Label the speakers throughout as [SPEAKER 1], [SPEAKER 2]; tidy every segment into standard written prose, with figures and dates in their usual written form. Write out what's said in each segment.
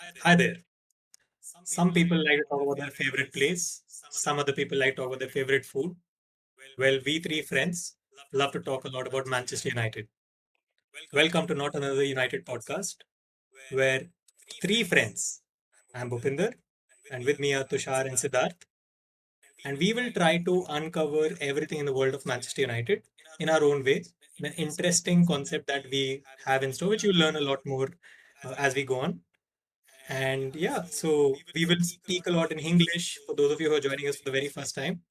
[SPEAKER 1] Hi there. Some people like to talk about their favorite place. Some other people like to talk about their favorite food. Well, we three friends love to talk a lot about Manchester United. Welcome to Not Another United podcast, where three friends. I'm Bhupinder, and with me are Tushar and Siddharth. And we will try to uncover everything in the world of Manchester United in our own way. An interesting concept that we have in store, which you'll learn a lot more as we go on. And yeah, so we will speak a lot in English for those of you who are joining us for the very first time.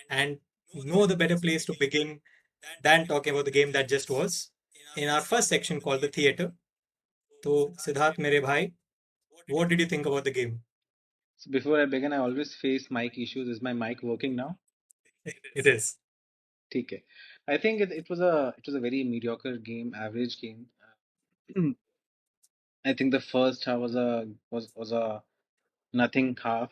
[SPEAKER 1] And no other better place to begin than talking about the game that just was in our first section called the theater. So, Siddharth, mere bhai, what did you think about the game?
[SPEAKER 2] So before I begin, I always face mic issues. Is my mic working now?
[SPEAKER 1] It is.
[SPEAKER 2] Okay. I think it was a very mediocre game, average game. I think the first half was a nothing half.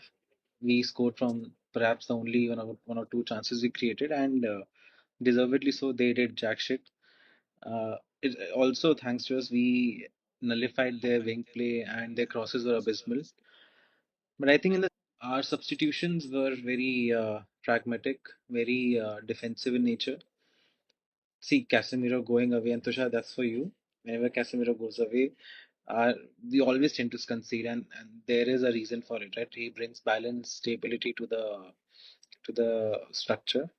[SPEAKER 2] We scored from perhaps the only one or two chances we created, and deservedly so. They did jack shit. It also thanks to us, we nullified their wing play and their crosses were abysmal. But I think our substitutions were very pragmatic, very defensive in nature. See, Casemiro going away, and Tushar, that's for you. Whenever Casemiro goes away, uh, we always tend to concede, and there is a reason for it, right? He brings balance, stability to the structure.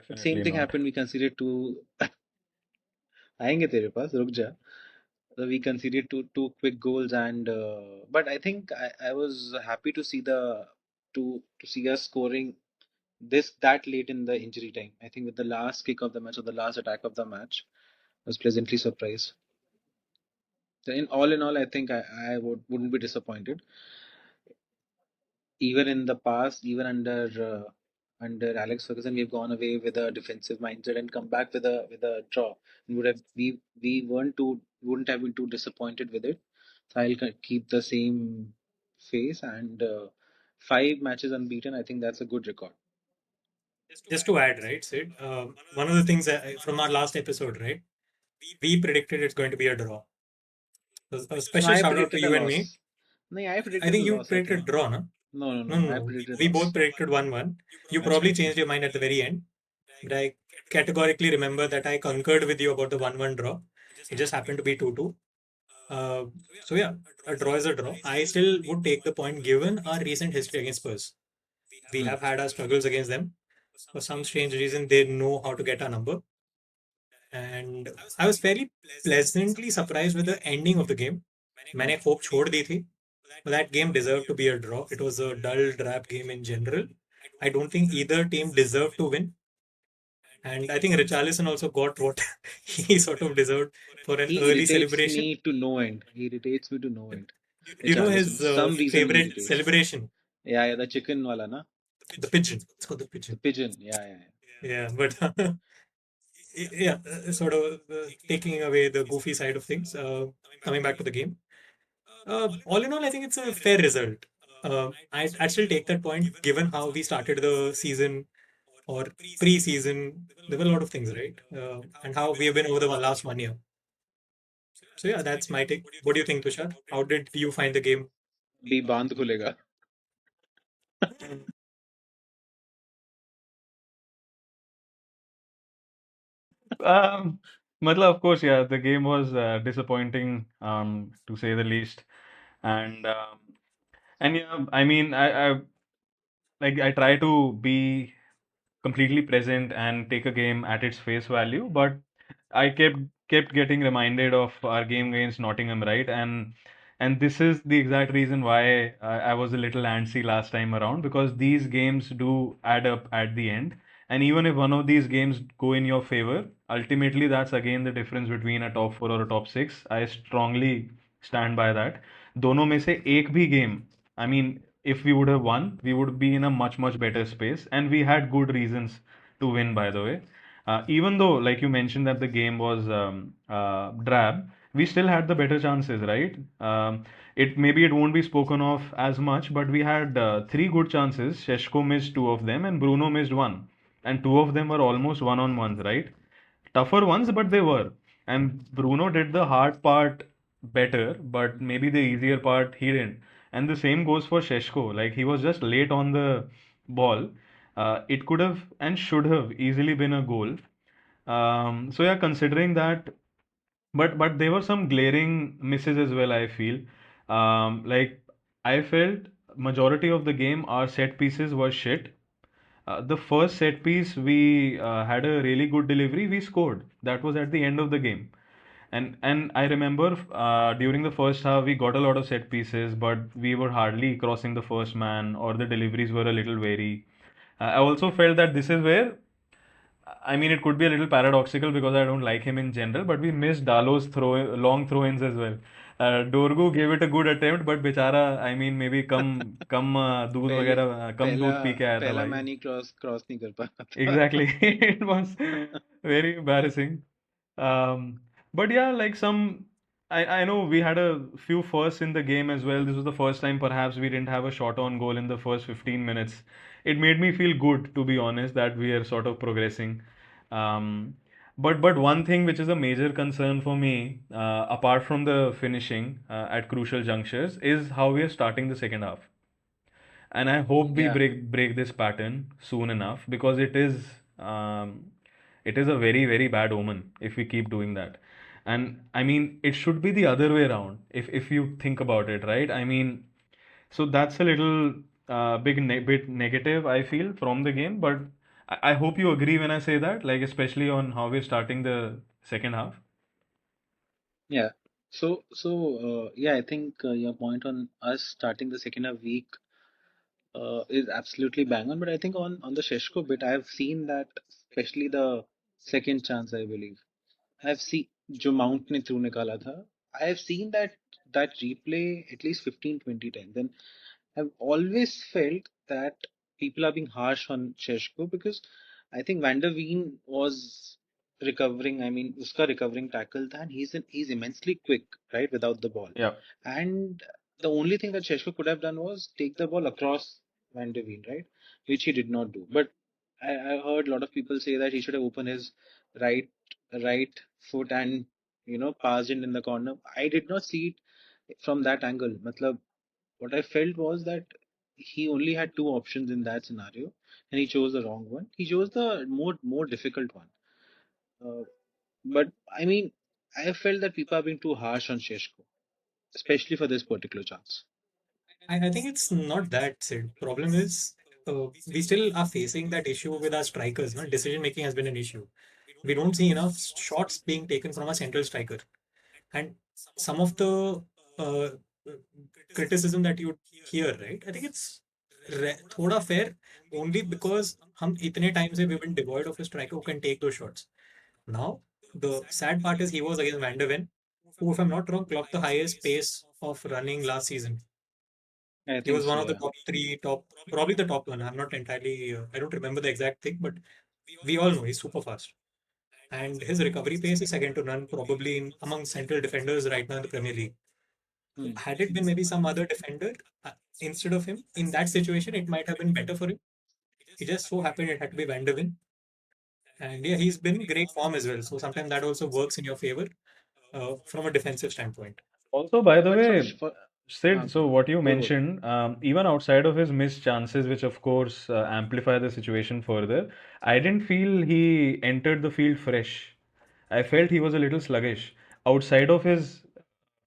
[SPEAKER 2] But same
[SPEAKER 3] Definitely
[SPEAKER 2] thing
[SPEAKER 3] not.
[SPEAKER 2] happened. We conceded two. आएंगे तेरे पास रुक जा. So we conceded two quick goals, and but I think I was happy to see to see us scoring this that late in the injury time. I think with the last kick of the match or the last attack of the match, I was pleasantly surprised. So in all, I think I wouldn't be disappointed. Even in the past, even under Alex Ferguson, we've gone away with a defensive mindset and come back with a draw. And we wouldn't have been too disappointed with it. So I'll keep the same face, and 5 matches unbeaten. I think that's a good record.
[SPEAKER 1] Just to add, right, Sid, one of the things from our last episode, right, we predicted it's going to be a draw. So a
[SPEAKER 2] No,
[SPEAKER 1] special
[SPEAKER 2] I
[SPEAKER 1] shout out to
[SPEAKER 2] predicted a
[SPEAKER 1] you and me.
[SPEAKER 2] loss. No, I
[SPEAKER 1] I
[SPEAKER 2] predicted a
[SPEAKER 1] think you
[SPEAKER 2] loss, I
[SPEAKER 1] predicted
[SPEAKER 2] think.
[SPEAKER 1] draw, no?
[SPEAKER 2] No, no,
[SPEAKER 1] No,
[SPEAKER 2] no.
[SPEAKER 1] no,
[SPEAKER 2] I
[SPEAKER 1] no.
[SPEAKER 2] predicted
[SPEAKER 1] We
[SPEAKER 2] loss.
[SPEAKER 1] both predicted 1-1. You
[SPEAKER 2] That's
[SPEAKER 1] probably
[SPEAKER 2] right.
[SPEAKER 1] changed your mind at the very end. But I categorically remember that I concurred with you about the 1-1 draw. It just happened to be 2-2. Uh, so yeah, a draw is a draw. I still would take the point given our recent history against Spurs. We
[SPEAKER 2] Hmm.
[SPEAKER 1] have had our struggles against them. For some strange reason, they know how to get our number. And I was fairly pleasantly surprised with the ending of the game. मैंने hope छोड़ दी थी. But that game deserved to be a draw. It was a dull, drab game in general. I don't think either team deserved to win. And I think Richarlison also got what he sort of deserved for an
[SPEAKER 2] He
[SPEAKER 1] early
[SPEAKER 2] irritates
[SPEAKER 1] celebration.
[SPEAKER 2] me to no end. He irritates me to no end.
[SPEAKER 1] You know
[SPEAKER 2] Richarlison.
[SPEAKER 1] his
[SPEAKER 2] Some reason he
[SPEAKER 1] favorite
[SPEAKER 2] irritates.
[SPEAKER 1] celebration,
[SPEAKER 2] Yeah, yeah, the chicken wala na.
[SPEAKER 1] the pigeon. It's called the
[SPEAKER 2] The
[SPEAKER 1] pigeon.
[SPEAKER 2] pigeon. Yeah, yeah,
[SPEAKER 1] Yeah, but yeah, sort of taking away the goofy side of things. Coming back to the game. All in all, I think it's a fair result. I'd still take that point given how we started the season or pre-season. There were a lot of things, right? And how we have been over the last 1 year. So yeah, that's my take. What do you think, Tushar? How did you find the game?
[SPEAKER 2] yeah. Be बांध खुलेगा.
[SPEAKER 3] Um, of course, yeah, the game was disappointing, to say the least, and yeah, I mean, I try to be completely present and take a game at its face value, but I kept getting reminded of our game against Nottingham, right? And this is the exact reason why I was a little antsy last time around, because these games do add up at the end. And even if one of these games go in your favor, ultimately that's again the difference between a top four or a top six. I strongly stand by that. दोनों में से एक भी game, I mean, if we would have won, we would be in a much, much better space. And we had good reasons to win, by the way. Even though, like you mentioned, that the game was drab, we still had the better chances, right? It maybe it won't be spoken of as much, but we had three good chances. Sheshko missed two of them, and Bruno missed one, and two of them were almost one-on-ones, right? Tougher ones, but they were. And Bruno did the hard part better, but maybe the easier part he didn't. And the same goes for Sheshko. Like he was just late on the ball. It could have and should have easily been a goal. So yeah, considering that, but there were some glaring misses as well, I feel. Like I felt majority of the game our set pieces were shit. The first set piece we had a really good delivery, we scored. That was at the end of the game. And I remember during the first half we got a lot of set pieces, but we were hardly crossing the first man, or the deliveries were a little wary. I also felt that this is where, I mean, it could be a little paradoxical because I don't like him in general, but we missed Dalo's long throw-ins as well. Dorgu gave it a good attempt, but बेचारा, I mean, maybe कम दूध
[SPEAKER 2] पहले
[SPEAKER 3] वगैरह कम
[SPEAKER 2] पहला
[SPEAKER 3] दूध P के आया था
[SPEAKER 2] पहला
[SPEAKER 3] भाई.
[SPEAKER 2] मैन ही क्रॉस नहीं कर पा रहा
[SPEAKER 3] Exactly.
[SPEAKER 2] था
[SPEAKER 3] It was very embarrassing. Um, but yeah, like I know we had a few firsts in the game as well. This was the first time perhaps we didn't have a shot on goal in the first 15 minutes. It made me feel good, to be honest, that we are sort of progressing. Um, but one thing which is a major concern for me, apart from the finishing at crucial junctures, is how we are starting the second half. And I hope we
[SPEAKER 2] Yeah,
[SPEAKER 3] break this pattern soon enough, because um, it is a very bad omen if we keep doing that. And I mean, it should be the other way around if you think about it, right? I mean, so that's a little bit negative I feel from the game, but I hope you agree when I say that, like especially on how we're starting the second half.
[SPEAKER 2] yeah. Yeah, I think your point on us starting the second half weak is absolutely bang on. But I think on the Sheshko bit, I've seen that, especially the second chance, I believe. I've seen जो Mount ने through निकाला था. I have seen that replay at least 15-20 times. And I've always felt that people are being harsh on Sheshko because I think Van der Veen was recovering. I mean, uska recovering tackle tha, and he's immensely quick, right, without the ball.
[SPEAKER 3] Yeah.
[SPEAKER 2] And the only thing that Sheshko could have done was take the ball across Van der Veen, right, which he did not do. But I heard a lot of people say that he should have opened his right right foot and passed it in the corner. I did not see it from that angle. Matlab, what I felt was that he only had two options in that scenario, and he chose the wrong one. He chose the more difficult one. Uh, but I mean, I felt that people are being too harsh on Sheshko, especially for this particular chance.
[SPEAKER 1] I think it's not that, Sid. Problem is, we still are facing that issue with our strikers. No? Decision making has been an issue. We don't see enough shots being taken from a central striker. And some of the uh, criticism that you hear, right? I think it's thoda fair only because हम इतने time से we've been devoid of a striker who can take those shots. Now, the sad part is he was against Van der Ven, who, if I'm not wrong, clocked the highest pace of running last season.
[SPEAKER 2] I
[SPEAKER 1] He
[SPEAKER 2] think
[SPEAKER 1] was one
[SPEAKER 2] so,
[SPEAKER 1] of the
[SPEAKER 2] yeah.
[SPEAKER 1] top three, probably the top one. I'm not entirely, I don't remember the exact thing, but we all know he's super fast. And his recovery pace is second to none, probably among central defenders right now in the Premier League.
[SPEAKER 2] Hmm.
[SPEAKER 1] Had it been maybe some other defender instead of him, in that situation, it might have been better for him. It just so happened it had to be Van der Ven. And yeah, he's been in great form as well. So sometimes that also works in your favor from a defensive standpoint.
[SPEAKER 3] Also, by the
[SPEAKER 2] But
[SPEAKER 3] way, Sid, so what you
[SPEAKER 2] go.
[SPEAKER 3] mentioned, even outside of his missed chances, which of course amplify the situation further, I didn't feel he entered the field fresh. I felt he was a little sluggish outside of his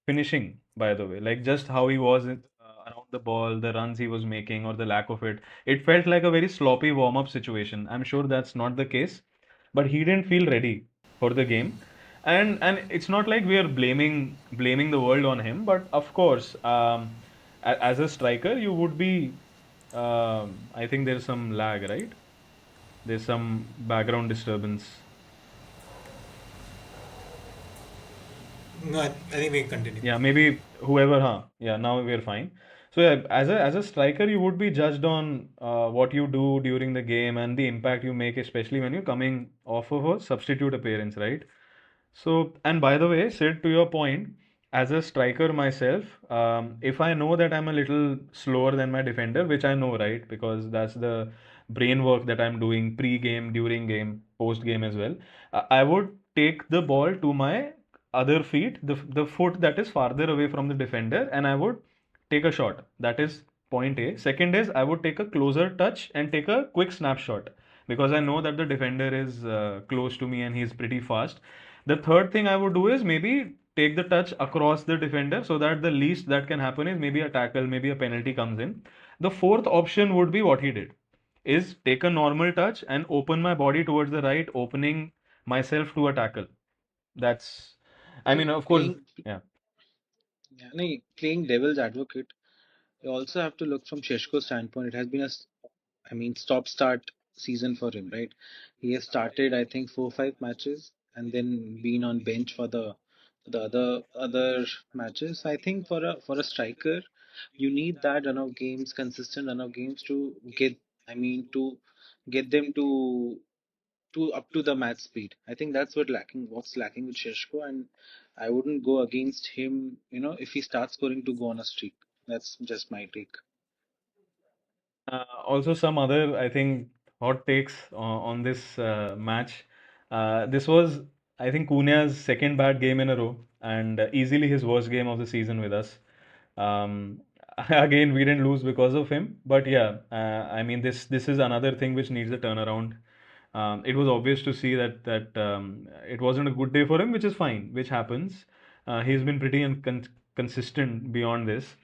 [SPEAKER 3] finishing, by the way, like just how he was around the ball, the runs he was making, or the lack of it. It felt like a very sloppy warm-up situation. I'm sure that's not the case, but he didn't feel ready for the game. And it's not like we are blaming the world on him, but of course, as a striker, you would be. I think there's some lag, right? There's some background disturbance.
[SPEAKER 1] No, I think we can continue.
[SPEAKER 3] Yeah, maybe whoever, huh? Yeah, now we're fine. So yeah, as a striker, you would be judged on what you do during the game and the impact you make, especially when you're coming off of a substitute appearance, right? So, and by the way, Sid, to your point, as a striker myself, if I know that I'm a little slower than my defender, which I know, right, because that's the brain work that I'm doing pre-game, during game, post-game as well, I would take the ball to my other feet, the foot that is farther away from the defender, and I would take a shot. That is point A. Second is I would take a closer touch and take a quick snapshot because I know that the defender is close to me and he's pretty fast. The third thing I would do is maybe take the touch across the defender so that the least that can happen is maybe a tackle, maybe a penalty comes in. The fourth option would be what he did is take a normal touch and open my body towards the right, opening myself to a tackle. That's, I mean,
[SPEAKER 2] See,
[SPEAKER 3] of course, yeah.
[SPEAKER 2] yeah, no, playing devil's advocate, you also have to look from Sheshko's standpoint. It has been I mean, stop-start season for him, right? He has started, I think, 4 5 matches and then been on bench for the other matches. I think for a striker, you need that run of games, consistent run of games to get, I mean, to get them to up to the match speed. I think that's what's lacking with Sheshko, and I wouldn't go against him, if he starts scoring to go on a streak. That's just my take.
[SPEAKER 3] Also, some other, I think, hot takes on this match. This was, I think, Cunha's second bad game in a row, and easily his worst game of the season with us. Um, again, we didn't lose because of him, but yeah, I mean, this is another thing which needs a turnaround. It was obvious to see that it wasn't a good day for him, which is fine, which happens. He's been pretty consistent beyond this.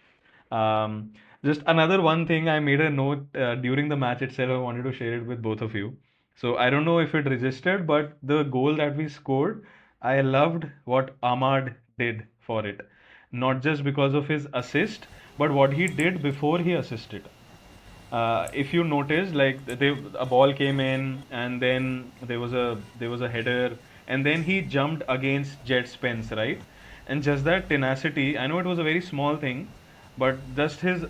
[SPEAKER 3] Um, just another one thing I made a note during the match itself. I wanted to share it with both of you. So I don't know if it registered, but the goal that we scored, I loved what Ahmad did for it. Not just because of his assist, but what he did before he assisted. If you notice, like a ball came in, and then there was a header, and then he jumped against Jet Spence, right? And just that tenacity. I know it was a very small thing, but just his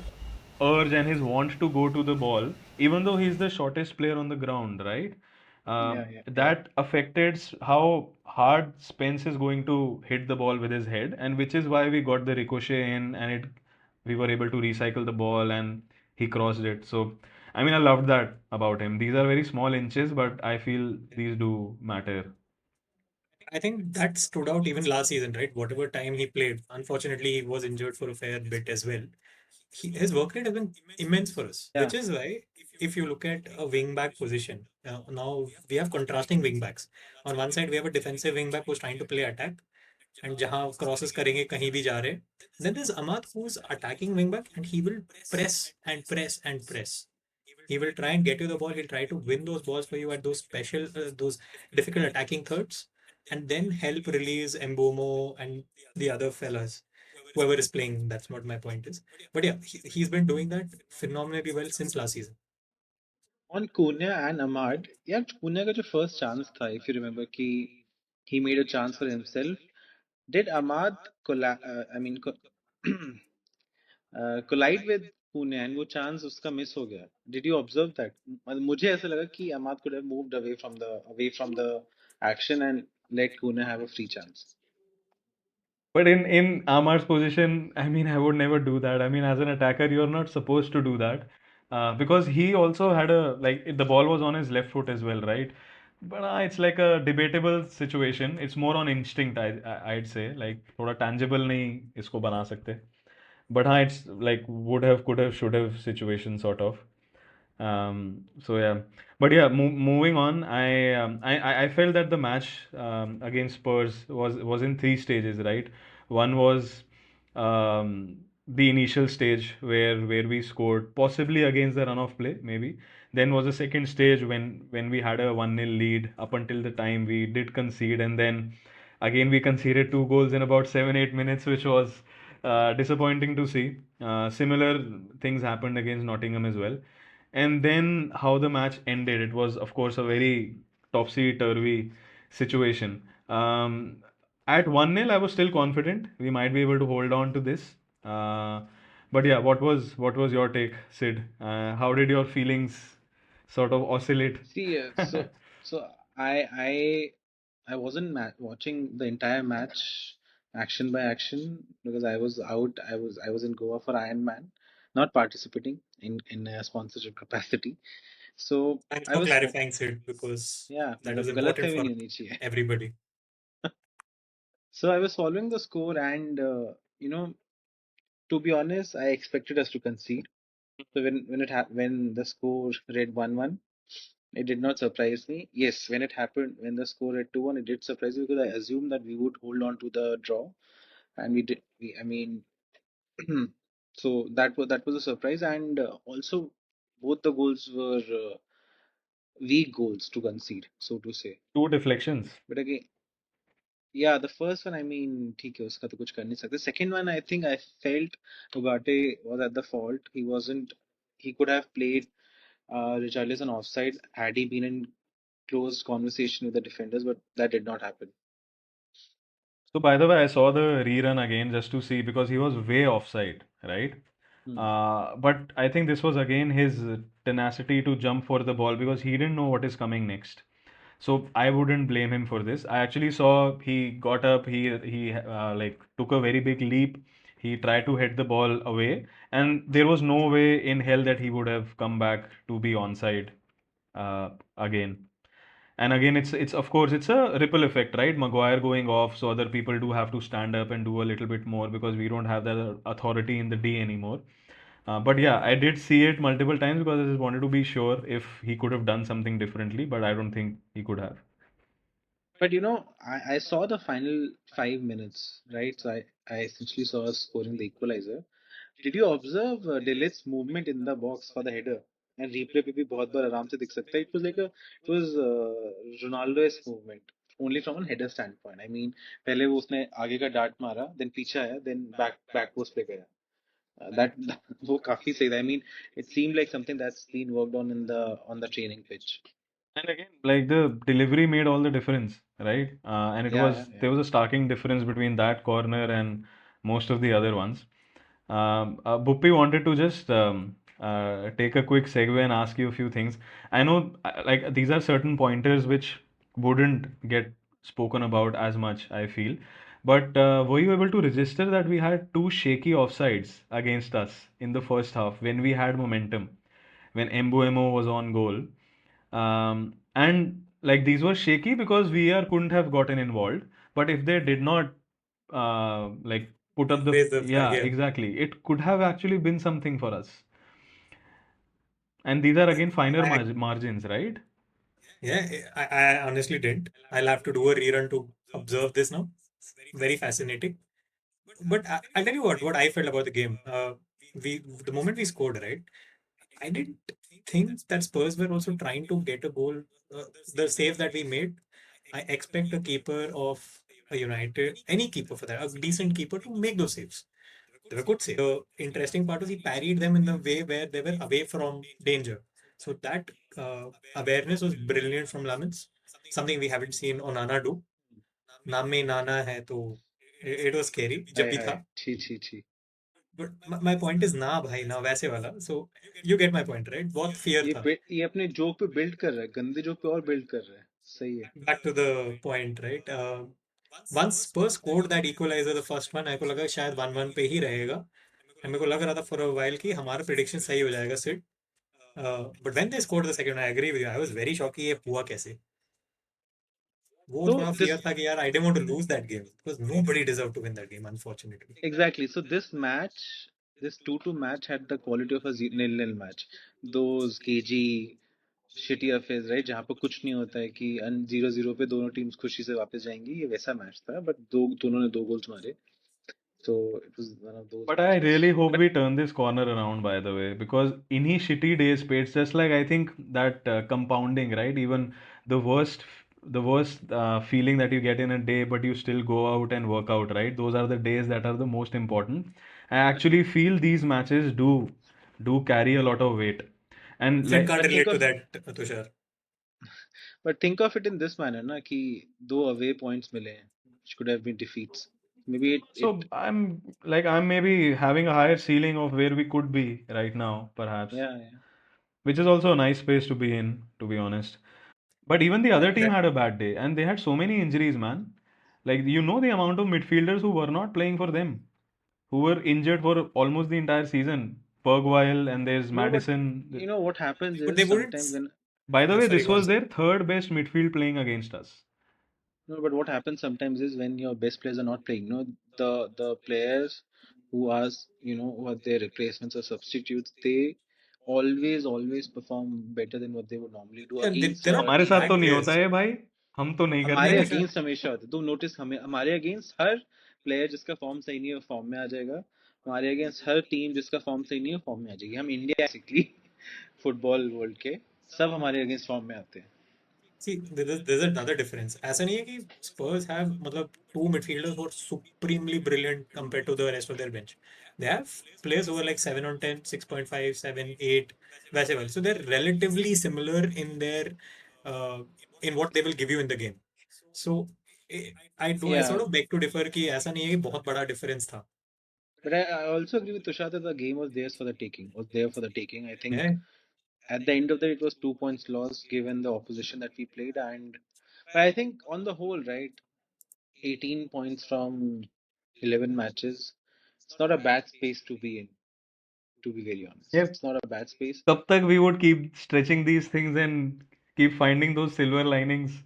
[SPEAKER 3] urge and his want to go to the ball, even though he's the shortest player on the ground, right?
[SPEAKER 2] Yeah, yeah.
[SPEAKER 3] That affected how hard Spence is going to hit the ball with his head, and which is why we got the ricochet in, and we were able to recycle the ball, and he crossed it. So, I mean, I loved that about him. These are very small inches, but I feel these do matter.
[SPEAKER 1] I think that stood out even last season, right? Whatever time he played, unfortunately, he was injured for a fair bit as well. His work rate has been immense for us,
[SPEAKER 2] Yeah.
[SPEAKER 1] which is why if you look at a wing back position, now we have contrasting wing backs. On one side, we have a defensive wing back who's trying to play attack, and जहाँ crosses करेंगे कहीं भी जा रहे. Then there's Ahmad who's attacking wing back, and he will press and press and press. He will try and get you the ball. He'll try to win those balls for you at those difficult attacking thirds, and then help release Mbomo and the other fellas, whoever is playing. That's what my point is. But yeah, he's been doing that phenomenally well since last season.
[SPEAKER 2] On Cunha and Ahmad, yeah, Cunha का जो first chance था, if you remember, कि he made a chance for himself. Did Ahmad I mean, collide with Cunha and वो chance उसका miss हो गया? Did you observe that? मतलब मुझे ऐसा लगा कि Ahmad could have moved away from the action and let Cunha have a free chance.
[SPEAKER 3] But in Amar's position, I mean, I would never do that. I mean, as an attacker, you're not supposed to do that, because he also had the ball was on his left foot as well, right? But it's like a debatable situation. It's more on instinct, I'd say. Like थोड़ा tangible नहीं इसको बना सकते. But it's like would have, could have, should have situation sort of. So yeah, but yeah, moving on, I felt that the match against Spurs was in three stages, right? One was the initial stage where we scored, possibly against the run of play, maybe. Then was the second stage when we had a 1-0 lead up until the time we did concede, and then again we conceded two goals in about 7 8 minutes, which was disappointing to see. Similar things happened against Nottingham as well. And then how the match ended, it was, of course, a very topsy-turvy situation. At 1-0, I was still confident we might be able to hold on to this. But yeah, what was your take, Sid? How did your feelings sort of oscillate?
[SPEAKER 2] See, so I wasn't watching the entire match action by action because I was out. I was in Goa for Ironman, not participating in a sponsorship capacity. So
[SPEAKER 1] Thanks
[SPEAKER 2] I
[SPEAKER 1] for
[SPEAKER 2] was
[SPEAKER 1] clarifying, Sid, because
[SPEAKER 2] yeah,
[SPEAKER 1] that
[SPEAKER 2] मतलब
[SPEAKER 1] was important
[SPEAKER 2] गलतफहमी
[SPEAKER 1] for
[SPEAKER 2] नहीं होनी चाहिए.
[SPEAKER 1] everybody.
[SPEAKER 2] So I was following the score, and to be honest, I expected us to concede. So when the score read 1-1, it did not surprise me. Yes, when it happened, when the score read 2-1, it did surprise me because I assumed that we would hold on to the draw, and we did. I mean, so that was a surprise, and also both the goals were weak goals to concede, so to say.
[SPEAKER 3] Two deflections.
[SPEAKER 2] But again, yeah, the first one, I mean, ठीक है, उसका तो कुछ कर नहीं सकते. Second one, I think I felt Ugarte was at the fault. He wasn't. He could have played Richarlison offside had he been in close conversation with the defenders, but that did not happen.
[SPEAKER 3] So by the way, I saw the rerun again just to see because he was way offside, right?
[SPEAKER 2] Hmm.
[SPEAKER 3] But I think this was again his tenacity to jump for the ball because he didn't know what is coming next. So I wouldn't blame him for this. I actually saw he got up, he like took a very big leap. He tried to hit the ball away, and there was no way in hell that he would have come back to be onside again. And again, it's of course it's a ripple effect, right? Maguire going off, so other people do have to stand up and do a little bit more because we don't have that authority in the D anymore. But yeah, I did see it multiple times because I just wanted to be sure if he could have done something differently, but I don't think he could have.
[SPEAKER 2] But I saw the final 5 minutes, right? So I essentially saw us scoring the equalizer. Did you observe Delit's movement in the box for the header? And replay पे भी बहुत बार आराम से दिख सकता है. It was Ronaldo-esque movement, only from a header standpoint. I mean, पहले वो उसने आगे का डार्ट मारा, then पीछे आया, then back post पे गया. That वो काफी सही था. I mean, it seemed like something that's been worked on in the on the training pitch.
[SPEAKER 3] And again, like the delivery made all the difference, right? And it
[SPEAKER 2] Yeah, yeah,
[SPEAKER 3] was
[SPEAKER 2] yeah.
[SPEAKER 3] there was a starking difference between that corner and most of the other ones. Buppi wanted to just take a quick segue and ask you a few things. I know, like these are certain pointers which wouldn't get spoken about as much, I feel. But were you able to register that we had two shaky offsides against us in the first half when we had momentum, when Mbuemo was on goal? And like these were shaky because VR couldn't have gotten involved. But if they did not like put up the
[SPEAKER 1] Raise the flag,
[SPEAKER 3] yeah,
[SPEAKER 1] yeah.
[SPEAKER 3] exactly, it could have actually been something for us. And these are again finer
[SPEAKER 1] I,
[SPEAKER 3] margins, right?
[SPEAKER 1] yeah, I honestly didn't. I'll have to do a rerun to observe this now. Very fascinating. But I'll tell you what I felt about the game. The moment we scored, right? I didn't think that Spurs were also trying to get a goal. The save that we made, I expect a keeper of a United, any keeper for that, a decent keeper to make those saves. They were good saves. The interesting part was he parried them in the way where they were away from danger. So that awareness was brilliant from Lamins. Something we haven't seen Onana do. नाम में नाना है तो it was scary जब
[SPEAKER 2] हाय
[SPEAKER 1] भी
[SPEAKER 2] हाय
[SPEAKER 1] था.
[SPEAKER 2] छी.
[SPEAKER 1] But my point is ना भाई ना वैसे वाला. So you get my point, right? बहुत fear था.
[SPEAKER 2] ये अपने जोक पे बिल्ड कर रहा है, गंदे जोक पे और बिल्ड कर रहा है. सही है.
[SPEAKER 1] Back to the point, right? Once Spurs scored that equalizer, the first one, मेरे को लगा शायद 1-1 पे ही रहेगा. And मेरे को लग रहा था for a while कि हमारा prediction सही हो जाएगा Sid. But when they scored the second one, I agree with you. I was very shocked कि ये हुआ कैसे. वो
[SPEAKER 2] So
[SPEAKER 1] थोड़ा fear
[SPEAKER 2] this
[SPEAKER 1] था कि यार I didn't want to lose that game because nobody deserved to win that game, unfortunately.
[SPEAKER 2] exactly. So this match, this 2-2 match had the quality of a 0-0 match. Those KG shitty affairs, right? जहाँ पे कुछ नहीं होता है कि 0-0 पे दोनों teams खुशी से वापस जाएंगी, ये वैसा मैच था. बट दोनों ने दो गोल्स मारे. So it was one of those
[SPEAKER 3] But I
[SPEAKER 2] matches.
[SPEAKER 3] really hope we turn this corner around, by the way, because in his shitty days, it's just like I think that compounding, right? Even the worst feeling that you get in a day, but you still go out and work out, right? Those are the days that are the most important. I actually feel these matches do carry a lot of weight, and
[SPEAKER 1] Sid
[SPEAKER 3] like
[SPEAKER 1] can't
[SPEAKER 2] But think
[SPEAKER 1] relate to
[SPEAKER 2] of
[SPEAKER 1] that, Tushar.
[SPEAKER 2] think of it in this manner, ना कि दो away points मिले हैं, which could have been defeats. Maybe it
[SPEAKER 3] so I'm maybe having a higher ceiling of where we could be right now, perhaps,
[SPEAKER 2] yeah, yeah.
[SPEAKER 3] which is also a nice space to be in, to be honest. But even the other team had a bad day, and they had so many injuries, man. Like, you know, the amount of midfielders who were not playing for them, who were injured for almost the entire season. Bergwijn, and there's
[SPEAKER 2] No, but
[SPEAKER 3] Madison.
[SPEAKER 2] what happens
[SPEAKER 1] But they
[SPEAKER 2] is
[SPEAKER 1] wouldn't.
[SPEAKER 2] sometimes when
[SPEAKER 3] By the way,
[SPEAKER 1] Sorry,
[SPEAKER 3] this
[SPEAKER 1] go on.
[SPEAKER 3] was their third best midfield playing against us.
[SPEAKER 2] No, but what happens sometimes is when your best players are not playing, the players who are, who are their replacements or substitutes, they always perform better than what they would normally do
[SPEAKER 1] Yeah,
[SPEAKER 2] against
[SPEAKER 1] they're not
[SPEAKER 2] a
[SPEAKER 3] हमारे
[SPEAKER 2] team
[SPEAKER 3] साथ
[SPEAKER 2] that
[SPEAKER 3] तो
[SPEAKER 1] bad
[SPEAKER 3] नहीं होता
[SPEAKER 1] players.
[SPEAKER 3] है भाई, हम तो नहीं
[SPEAKER 1] नहीं
[SPEAKER 3] करते।
[SPEAKER 2] हमारे
[SPEAKER 1] हमेशा
[SPEAKER 2] अगेंस्ट हमेशा होता है। तुम नोटिस, हमें हमारे अगेंस्ट हर प्लेयर जिसका फॉर्म सही नहीं है वो फॉर्म में आ जाएगा। हमारे अगेंस्ट हर टीम जिसका फॉर्म सही नहीं है फॉर्म में आ जाएगी। हम इंडिया बेसिकली फुटबॉल वर्ल्ड के सब हमारे अगेंस्ट फॉर्म में आते हैं।
[SPEAKER 1] see there's another difference. ऐसा नहीं है कि Spurs have मतलब two midfielders who are supremely brilliant compared to the rest of their bench. They have players who are like 7 on 10, 6.5, 7, 8, वैसे वाले. So they're relatively similar in their uh, in what they will give you in the game. So I
[SPEAKER 2] Yeah,
[SPEAKER 1] sort of beg to differ कि ऐसा नहीं है कि बहुत बड़ा difference था.
[SPEAKER 2] but I also agree with Tushar that the game was theirs for the taking. Was there for the taking. I think
[SPEAKER 1] Yeah.
[SPEAKER 2] at the end of the day, it was 2 points lost given the opposition that we played. And but I think on the whole, right, 18 points from 11 matches, it's not a bad space to be in. To be very honest,
[SPEAKER 3] Yeah,
[SPEAKER 2] it's not a bad space.
[SPEAKER 3] तब तक we would keep stretching these things and keep finding those silver linings.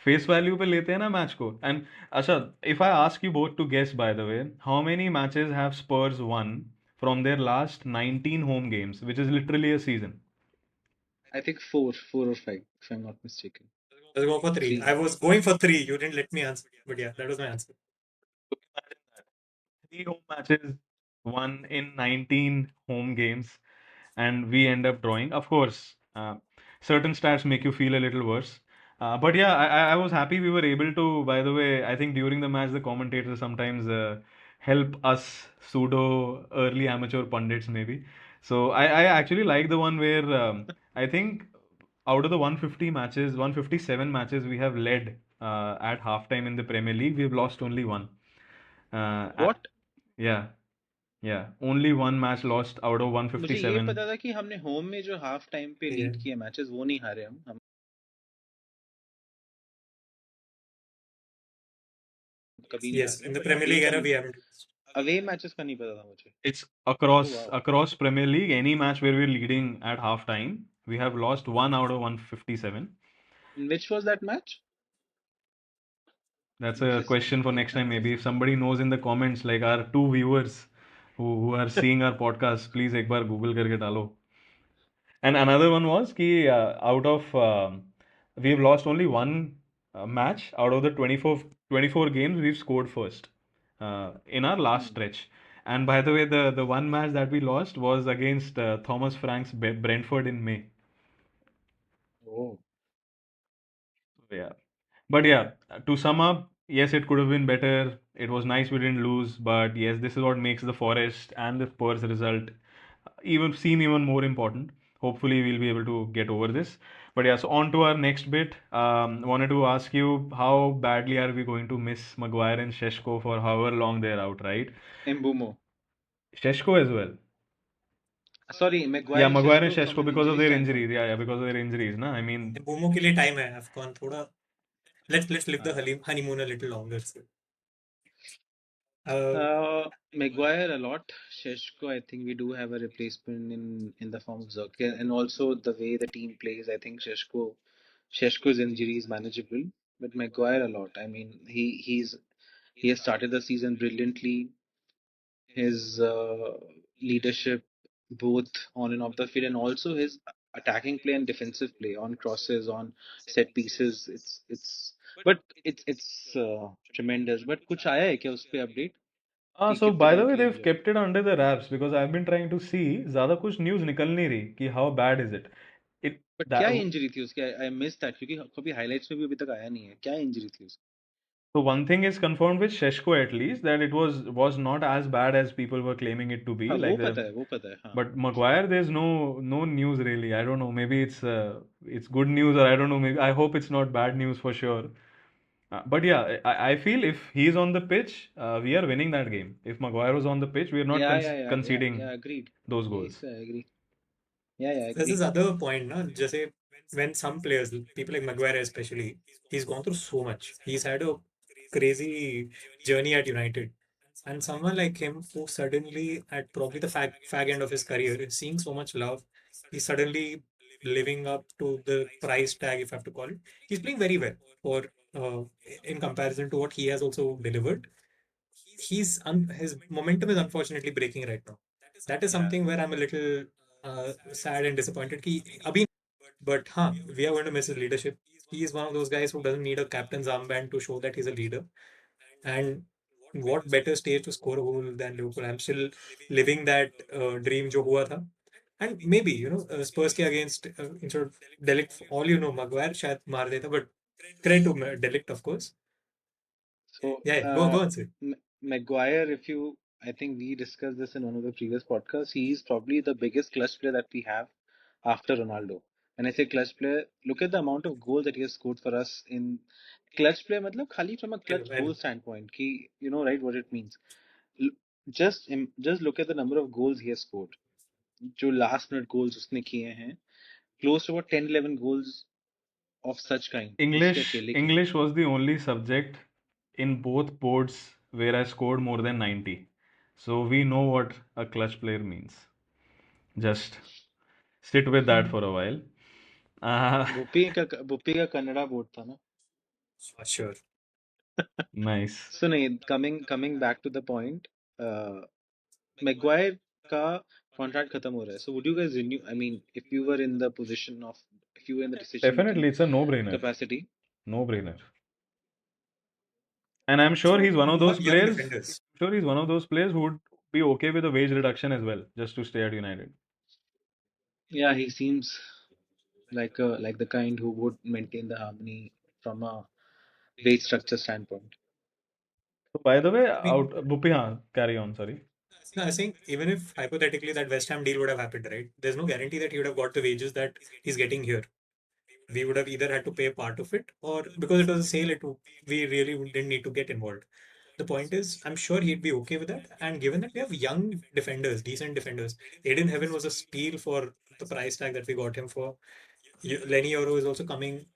[SPEAKER 3] Face value पे लेते हैं ना match को. And अच्छा, if I ask you both to guess, by the way, how many matches have Spurs won from their last 19 home games, which is literally a season?
[SPEAKER 2] I think four or five, if I'm not mistaken.
[SPEAKER 1] Let's go for three.
[SPEAKER 2] Three.
[SPEAKER 1] I was going for three. You didn't let me answer, but yeah, that was my answer.
[SPEAKER 3] So imagine that. 3 home matches won in 19 home games, and we end up drawing. Of course, certain stats make you feel a little worse. But yeah, I was happy we were able to. By the way, I think during the match, the commentators sometimes help us pseudo early amateur pundits, maybe. So I actually like the one where I think out of the 150 matches, 157 matches we have led at halftime in the Premier League, we've lost only one. Uh,
[SPEAKER 2] What?
[SPEAKER 3] yeah, yeah. Only one match lost out of
[SPEAKER 2] मुझे ये
[SPEAKER 3] 157.
[SPEAKER 2] पता था कि हमने home में जो half time पे
[SPEAKER 1] Yeah.
[SPEAKER 2] Lead किए मैचेस वो नहीं हारे हम कभी नहीं
[SPEAKER 1] Yes,
[SPEAKER 2] हारे
[SPEAKER 1] in the
[SPEAKER 2] but
[SPEAKER 1] Premier
[SPEAKER 2] away
[SPEAKER 1] League
[SPEAKER 2] का
[SPEAKER 1] era,
[SPEAKER 2] नहीं
[SPEAKER 1] we haven't.
[SPEAKER 2] अवे मैचेस का नहीं पता था मुझे।
[SPEAKER 3] It's
[SPEAKER 2] oh wow.
[SPEAKER 3] across Premier League, any match where we're leading at halftime, we have lost one out of 157.
[SPEAKER 2] Which was that match?
[SPEAKER 3] That's a
[SPEAKER 2] Interesting.
[SPEAKER 3] question for next time, maybe. If somebody knows in the comments, like our two viewers who are seeing our podcast, please एक बार Google करके डालो. And another one was कि out of we've lost only one match out of the 24 games we've scored first in our last
[SPEAKER 2] Hmm.
[SPEAKER 3] stretch. And by the way, the one match that we lost was against Thomas Frank's Brentford in May.
[SPEAKER 2] Oh.
[SPEAKER 3] Yeah. But yeah, to sum up, yes, it could have been better. It was nice we didn't lose, but yes, this is what makes the Forest and the Spurs result even seem even more important. Hopefully, we'll be able to get over this. But yeah, so on to our next bit. Wanted to ask you how badly are we going to miss Maguire and Šeško for however long they're out, right?
[SPEAKER 2] Mbumo.
[SPEAKER 3] Šeško as well.
[SPEAKER 2] Sorry, Maguire
[SPEAKER 3] Yeah,
[SPEAKER 2] and
[SPEAKER 3] Maguire and
[SPEAKER 2] Šeško from
[SPEAKER 3] Šeško
[SPEAKER 2] an
[SPEAKER 3] because of
[SPEAKER 2] injury
[SPEAKER 3] their
[SPEAKER 2] standpoint.
[SPEAKER 3] injuries. Yeah, because of their injuries. Na, I mean,
[SPEAKER 1] Boomo के लिए time है AFCON थोड़ा. Let's live the
[SPEAKER 2] Uh,
[SPEAKER 1] honeymoon a little longer. So. Uh,
[SPEAKER 2] Maguire a lot. Šeško, I think we do have a replacement in the form of Zerke, and also the way the team plays. I think Šeško's injury is manageable, but Maguire a lot. I mean, he has started the season brilliantly. His leadership, both on and off the field, and also his attacking play and defensive play on crosses, on set pieces. It's tremendous. But कुछ आया है क्या उस पे update कि
[SPEAKER 3] so
[SPEAKER 2] कितने
[SPEAKER 3] by the
[SPEAKER 2] दिन
[SPEAKER 3] way,
[SPEAKER 2] के लिए
[SPEAKER 3] they've
[SPEAKER 2] injured?
[SPEAKER 3] kept it under the wraps because I've been trying to see ज़्यादा कुछ news निकल नहीं रही कि how bad is it. It
[SPEAKER 2] but
[SPEAKER 3] that
[SPEAKER 2] क्या इंजरी थी उसकी? आई मिस दैट क्योंकि कभी हाइलाइट्स में भी अभी तक आया नहीं है। क्या इंजरी थी उसकी?
[SPEAKER 3] So one thing is confirmed with Sheshko at least that it was not as bad as people were claiming it to be.
[SPEAKER 2] हाँ
[SPEAKER 3] Like the
[SPEAKER 2] वो पता है हाँ।
[SPEAKER 3] but Maguire, there's no news really. I don't know. Maybe it's good news or I don't know. Maybe I hope it's not bad news for sure. But yeah, I feel if he's on the pitch, we are winning that game. If Maguire was on the pitch, we are not conceding
[SPEAKER 2] या agreed.
[SPEAKER 3] those
[SPEAKER 2] Yes,
[SPEAKER 3] goals.
[SPEAKER 2] I agree. Yeah,
[SPEAKER 1] there's this
[SPEAKER 2] agreed.
[SPEAKER 1] other point, na, जैसे when some players, people like Maguire especially, he's gone through so much. He's had a crazy journey at United. And someone like him who suddenly, at probably the fag end of his career, is seeing so much love, he's suddenly living up to the price tag, if I have to call it. He's playing very well for uh, in comparison to what he has also delivered. His momentum is unfortunately breaking right now. That is something where I'm a little sad and disappointed. Ki, abhi, but we are going to miss his leadership. He is one of those guys who doesn't need a captain's armband to show that he's a leader. And what better stage to score a goal than Liverpool? I'm still living that dream jo hua tha. And maybe, Spurs ke against, instead of Delict, all Maguire shayad maar deta, but credit to Delict, of course.
[SPEAKER 2] So,
[SPEAKER 1] Yeah, go on, sir.
[SPEAKER 2] Maguire, if you, I think we discussed this in one of the previous podcasts. He's probably the biggest clutch player that we have after Ronaldo. When I say clutch player, look at the amount of goals that he has scored for us in clutch player. मतलब खाली from a clutch
[SPEAKER 1] I
[SPEAKER 2] goal
[SPEAKER 1] know.
[SPEAKER 2] standpoint, कि you know right what it means. L- just look at the number of goals he has scored. जो last minute goals उसने किए हैं, close to about 10-11 goals of such kind. उसके
[SPEAKER 3] English
[SPEAKER 2] अकेले के.
[SPEAKER 3] English was the only subject in both boards where I scored more than 90. So we know what a clutch player means. Just sit with that for a while. Uh,
[SPEAKER 2] Bhuppi का Kannada board था ना.
[SPEAKER 1] Sure.
[SPEAKER 3] nice.
[SPEAKER 2] So नहीं, coming back to the point, uh, Maguire का contract खत्म हो रहा है. So would you guys renew? I mean, if you were in the position of, if you were in the decision making
[SPEAKER 3] Definitely, it's a no-brainer.
[SPEAKER 2] capacity,
[SPEAKER 3] No-brainer. And I'm sure he's one of
[SPEAKER 1] You
[SPEAKER 3] those
[SPEAKER 1] have young
[SPEAKER 3] players.
[SPEAKER 1] defenders.
[SPEAKER 3] I'm sure he's one of those players who would be okay with a wage reduction as well, just to stay at United.
[SPEAKER 2] yeah, he seems like the kind who would maintain the harmony from a wage structure standpoint.
[SPEAKER 3] So by the way,
[SPEAKER 1] I mean,
[SPEAKER 3] out Bhupi, carry on. Sorry.
[SPEAKER 1] no, I was saying even if hypothetically that West Ham deal would have happened, right? There's no guarantee that he would have got the wages that he's getting here. We would have either had to pay part of it, or because it was a sale, we really didn't need to get involved. The point is, I'm sure he'd be okay with that. And given that we have young defenders, decent defenders, Aiden Heaven was a steal for the price tag that we got him for. Lenny Euro is also coming.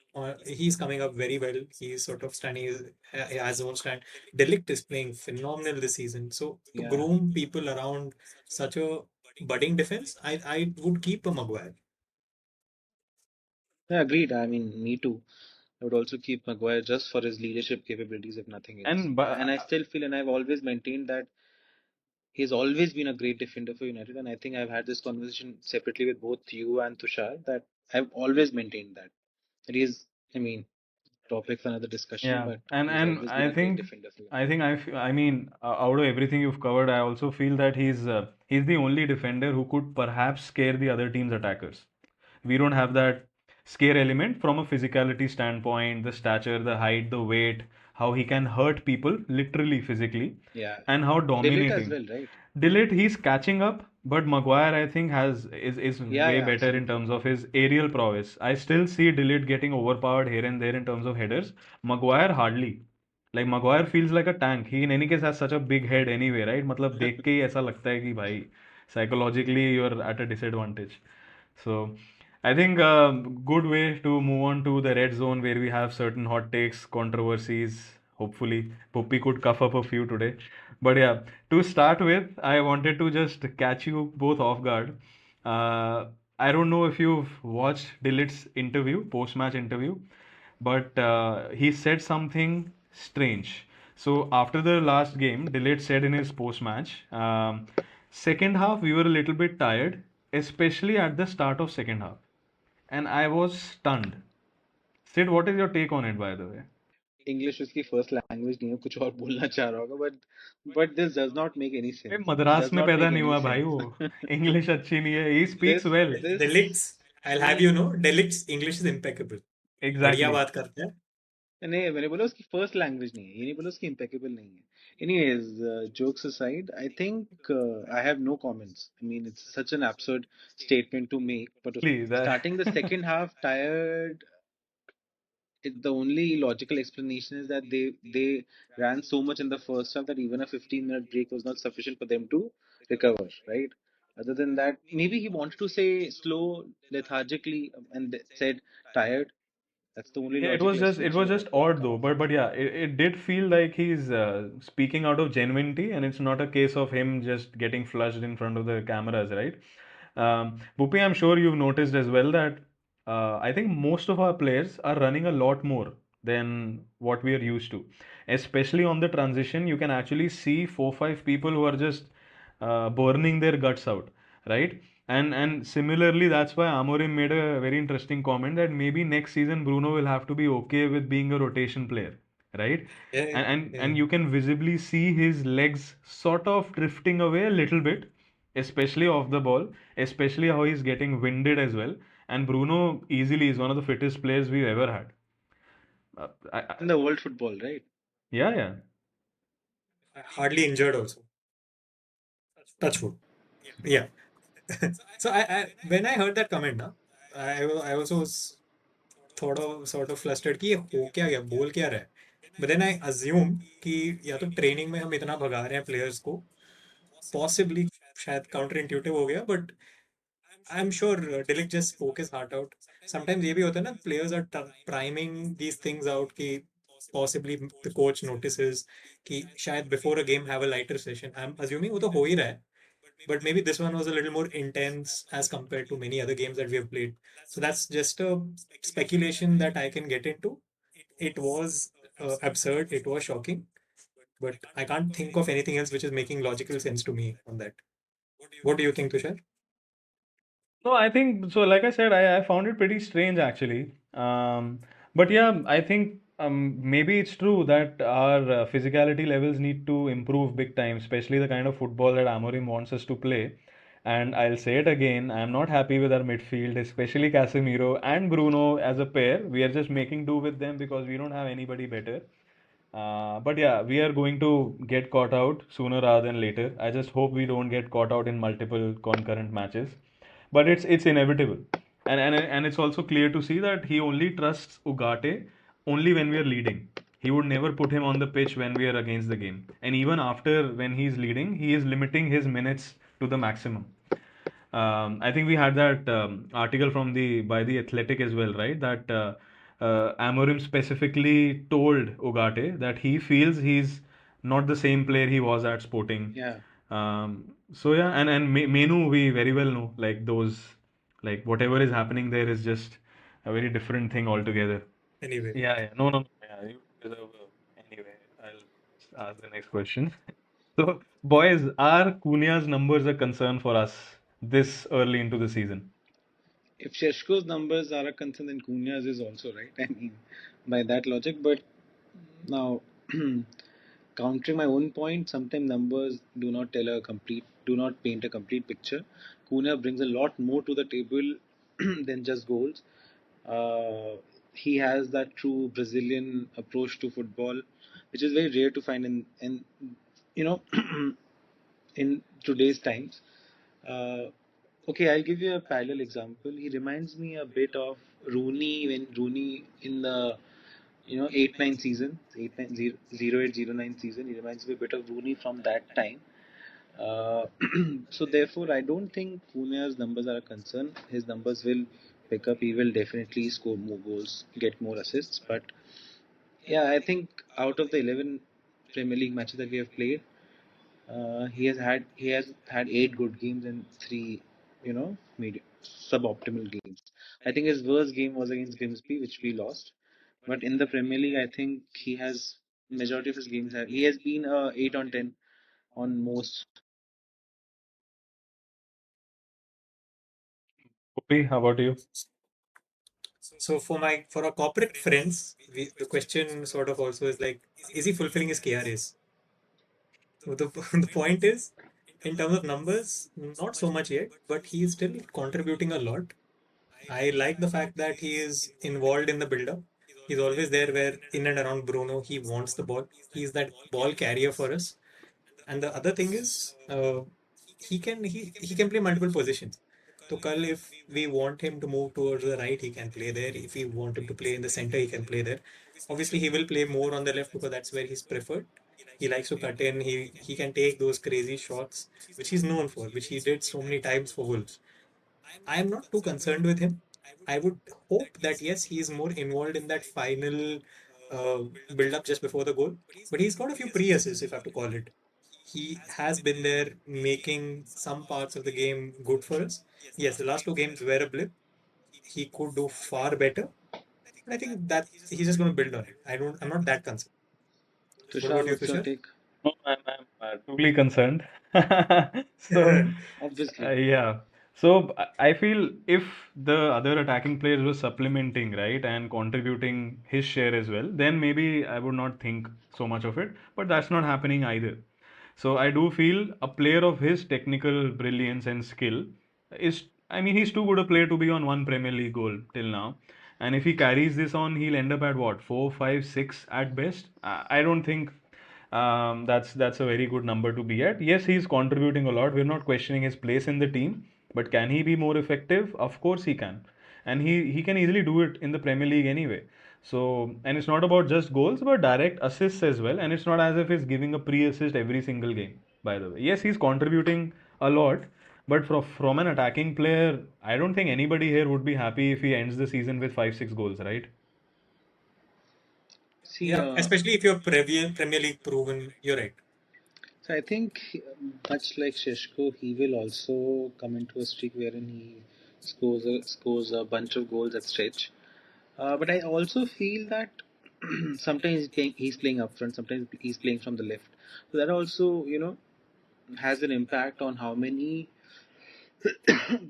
[SPEAKER 1] He's coming up very well. He's sort of standing. He has his own stand. Delict is playing phenomenal this season. So to
[SPEAKER 2] Yeah,
[SPEAKER 1] groom people around such a budding defense, I would keep a Maguire.
[SPEAKER 2] yeah, agreed. I mean, me too. I would also keep Maguire just for his leadership capabilities, if nothing else.
[SPEAKER 3] And
[SPEAKER 2] And I still feel, and I've always maintained that he's always been a great defender for United. And I think I've had this conversation separately with both you and Tushar that I've always maintained that he's, I mean, topic for another discussion,
[SPEAKER 3] yeah,
[SPEAKER 2] but
[SPEAKER 3] and
[SPEAKER 2] he's
[SPEAKER 3] and
[SPEAKER 2] always been
[SPEAKER 3] I
[SPEAKER 2] a great
[SPEAKER 3] think
[SPEAKER 2] defender for
[SPEAKER 3] I
[SPEAKER 2] United.
[SPEAKER 3] think I mean out of everything you've covered, I also feel that he's the only defender who could perhaps scare the other team's attackers. We don't have that scare element from a physicality standpoint, the stature, the height, the weight, how he can hurt people literally physically,
[SPEAKER 2] Yeah.
[SPEAKER 3] and how
[SPEAKER 2] Delete as
[SPEAKER 3] dominating.
[SPEAKER 2] well, right?
[SPEAKER 3] Delete, he's catching up, but Maguire, I think, is
[SPEAKER 2] Yeah,
[SPEAKER 3] way
[SPEAKER 2] yeah,
[SPEAKER 3] better in
[SPEAKER 2] absolutely.
[SPEAKER 3] terms of his aerial prowess. I still see Delete getting overpowered here and there in terms of headers. Maguire hardly. Like Maguire feels like a tank. He in any case has such a big head anyway, right? मतलब देख के ही ऐसा लगता है कि भाई psychologically you're at a disadvantage. So I think a good way to move on to the red zone where we have certain hot takes, controversies. Hopefully, Puppy could cuff up a few today. But yeah, to start with, I wanted to just catch you both off guard. Uh, I don't know if you've watched Dilit's interview, post-match interview, but he said something strange. So after the last game, Dilit said in his post-match, second half we were a little bit tired, especially at the start of second half, and I was stunned. Sid, what is your take on it, by the way?
[SPEAKER 2] English उसकी first language नहीं है, कुछ और बोलना चाह रहा होगा, but this does not make any
[SPEAKER 3] भाई
[SPEAKER 2] sense. It
[SPEAKER 3] मद्रास
[SPEAKER 2] does
[SPEAKER 3] में
[SPEAKER 2] not
[SPEAKER 3] पैदा
[SPEAKER 2] make
[SPEAKER 3] नहीं
[SPEAKER 2] any
[SPEAKER 3] हुआ भाई
[SPEAKER 2] sense.
[SPEAKER 3] वो इंग्लिश अच्छी नहीं है he speaks
[SPEAKER 2] This
[SPEAKER 3] well
[SPEAKER 2] this
[SPEAKER 1] Delicts, I'll have
[SPEAKER 2] नहीं
[SPEAKER 1] you know, Delict's English is impeccable. बढ़िया
[SPEAKER 3] एग्जैक्टली
[SPEAKER 1] बात करते हैं.
[SPEAKER 2] नहीं, मैंने बोला उसकी फर्स्ट लैंग्वेज नहीं है, ये नहीं बोला उसकी इम्पेकेबल नहीं है. Anyways, jokes aside, I think I have no comments. I mean, it's such an absurd statement to make, but
[SPEAKER 3] that
[SPEAKER 2] starting the second half tired, the only logical explanation is that they ran so much in the first half that even a 15-minute break was not sufficient for them to recover, right? Other than that, maybe he wanted to say slow, lethargically, and said tired. That's the only
[SPEAKER 3] Yeah,
[SPEAKER 2] logical
[SPEAKER 3] it
[SPEAKER 2] explanation
[SPEAKER 3] was
[SPEAKER 2] that I
[SPEAKER 3] just
[SPEAKER 2] could
[SPEAKER 3] odd
[SPEAKER 2] come
[SPEAKER 3] though.
[SPEAKER 2] up with.
[SPEAKER 3] But yeah, it did feel like he's speaking out of genuinity, and it's not a case of him just getting flushed in front of the cameras, right? Bhupi, I'm sure you've noticed as well that I think most of our players are running a lot more than what we are used to. Especially on the transition, you can actually see 4 5 people who are just burning their guts out, right? And similarly, that's why Amorim made a very interesting comment that maybe next season Bruno will have to be okay with being a rotation player, right?
[SPEAKER 1] Yeah,
[SPEAKER 3] And
[SPEAKER 1] yeah.
[SPEAKER 3] you can visibly see his legs sort of drifting away a little bit, especially off the ball, especially how he's getting winded as well. And Bruno easily is one of the fittest players we've ever had.
[SPEAKER 2] In the world football, right?
[SPEAKER 3] Yeah, yeah.
[SPEAKER 1] Hardly injured also. Touch wood. Yeah. So I when I heard that comment, na, I also was thought of sort of flustered कि ये हो क्या गया, बोल क्या रहा है. But then I assumed कि या तो ट्रेनिंग में हम इतना भगा रहे हैं प्लेयर्स को, possibly शायद काउंटर इंट्यूटिव हो गया, but I'm sure Dilic just spoke his heart out. Sometimes ये भी होता है ना, players are priming these things out कि possibly the coach notices कि शायद before a game have a lighter session. I'm assuming वो तो हो ही रहा है, but maybe this one was a little more intense as compared to many other games that we have played. So that's just a speculation that I can get into. It was absurd, it was shocking, but I can't think of anything else which is making logical sense to me on that. What do you think, Tushar?
[SPEAKER 3] No, I think so. Like I said, I found it pretty strange actually. But yeah, I think maybe it's true that our physicality levels need to improve big time, especially the kind of football that Amorim wants us to play. And I'll say it again, I'm not happy with our midfield, especially Casemiro and Bruno as a pair. We are just making do with them because we don't have anybody better. But yeah, we are going to get caught out sooner rather than later. I just hope we don't get caught out in multiple concurrent matches. But it's inevitable. And it's also clear to see that he only trusts Ugarte only when we are leading. He would never put him on the pitch when we are against the game. And even after when he's leading, he is limiting his minutes to the maximum. I think we had that article from the by the Athletic as well, right? That Amorim specifically told Ugarte that he feels he's not the same player he was at Sporting.
[SPEAKER 2] Yeah.
[SPEAKER 3] So yeah, and Menu we very well know like those like whatever is happening there is just a very different thing altogether.
[SPEAKER 1] Anyway.
[SPEAKER 3] Yeah, yeah, no, no, no, yeah, you deserve anyway. I'll ask the next question. So, boys, are Cunha's numbers a concern for us this early into the season?
[SPEAKER 2] If Sheshko's numbers are a concern, then Cunha's is also right. I mean, by that logic. But now, countering my own point, sometimes numbers do not paint a complete picture. Cunha brings a lot more to the table than just goals. Uh, he has that true Brazilian approach to football, which is very rare to find in you know in today's times. Uh, okay, I'll give you a parallel example. He reminds me a bit of Rooney when Rooney in the 8-9 season, 08-09 season. He reminds me a bit of Rooney from that time. Uh, so therefore, I don't think Cunha's numbers are a concern. His numbers will pick up. He will definitely score more goals, get more assists. But yeah, I think out of the 11 Premier League matches that we have played, he has had 8 good games and 3, medium suboptimal games. I think his worst game was against Grimsby, which we lost. But in the Premier League, I think majority of his games have he has been 8 on 10 on most.
[SPEAKER 3] Poppy, how about you?
[SPEAKER 1] So for our corporate friends, the question sort of also is like, is he fulfilling his KRAs? So the point is, in terms of numbers, not so much yet, but he is still contributing a lot. I like the fact that he is involved in the build-up. He's always there where in and around Bruno, he wants the ball. He's that ball carrier for us. And the other thing is, he can play multiple positions. So Kal, if we want him to move towards the right, he can play there. If we want him to play in the center, he can play there. Obviously, he will play more on the left because that's where he's preferred. He likes to cut in. He can take those crazy shots, which he's known for, which he did so many times for Wolves. I am not too concerned with him. I would hope that yes, he is more involved in that final uh, build up just before the goal. But he's got a few pre-assists, if I have to call it. He has been there making some parts of the game good for us. Yes, the last two games were a blip. He could do far better. But I think that he's just going to build on it. I'm not that concerned. What
[SPEAKER 2] Tushar,
[SPEAKER 1] about you,
[SPEAKER 2] what's your
[SPEAKER 1] Tushar?
[SPEAKER 2] take?
[SPEAKER 3] No, I'm truly concerned. So,
[SPEAKER 2] Obviously.
[SPEAKER 3] yeah. So I feel if the other attacking players were supplementing, right, and contributing his share as well, then maybe I would not think so much of it. But that's not happening either. So I do feel a player of his technical brilliance and skill is, I mean, he's too good a player to be on one Premier League goal till now. And if he carries this on, he'll end up at what, 4, 5, 6 at best. I don't think that's a very good number to be at. Yes, he's contributing a lot. We're not questioning his place in the team, but can he be more effective? Of course he can, and he can easily do it in the Premier League anyway. So, and it's not about just goals, but direct assists as well. And it's not as if he's giving a pre-assist every single game. By the way, yes, he's contributing a lot, but from an attacking player, I don't think anybody here would be happy if he ends the season with 5, 6 goals, right?
[SPEAKER 2] See,
[SPEAKER 1] Yeah, especially if you're Premier League proven. You're right.
[SPEAKER 2] so I think much like Sheshko, he will also come into a streak wherein he scores a bunch of goals at stretch. But I also feel that sometimes he's playing up front, sometimes he's playing from the left. So that also, has an impact on how many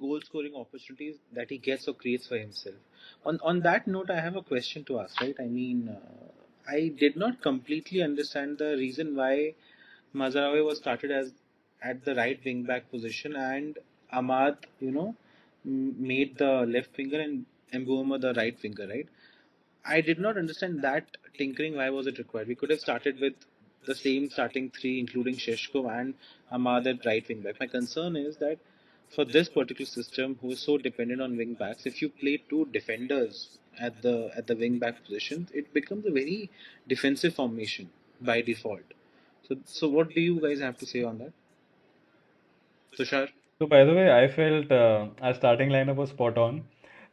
[SPEAKER 2] goal scoring opportunities that he gets or creates for himself. On that note, I have a question to ask. Right? I mean, I did not completely understand the reason why Mazarawi was started as at the right wing back position and Ahmad, made the left winger and Mboma the right winger, right? I did not understand that tinkering. Why was it required? We could have started with the same starting three, including Sheshko and Ahmad at right wing back. My concern is that for this particular system, who is so dependent on wing backs, if you play two defenders at the wing back position, it becomes a very defensive formation by default. So what do you guys have to say on that, Tushar?
[SPEAKER 3] So by the way, I felt our starting lineup was spot on.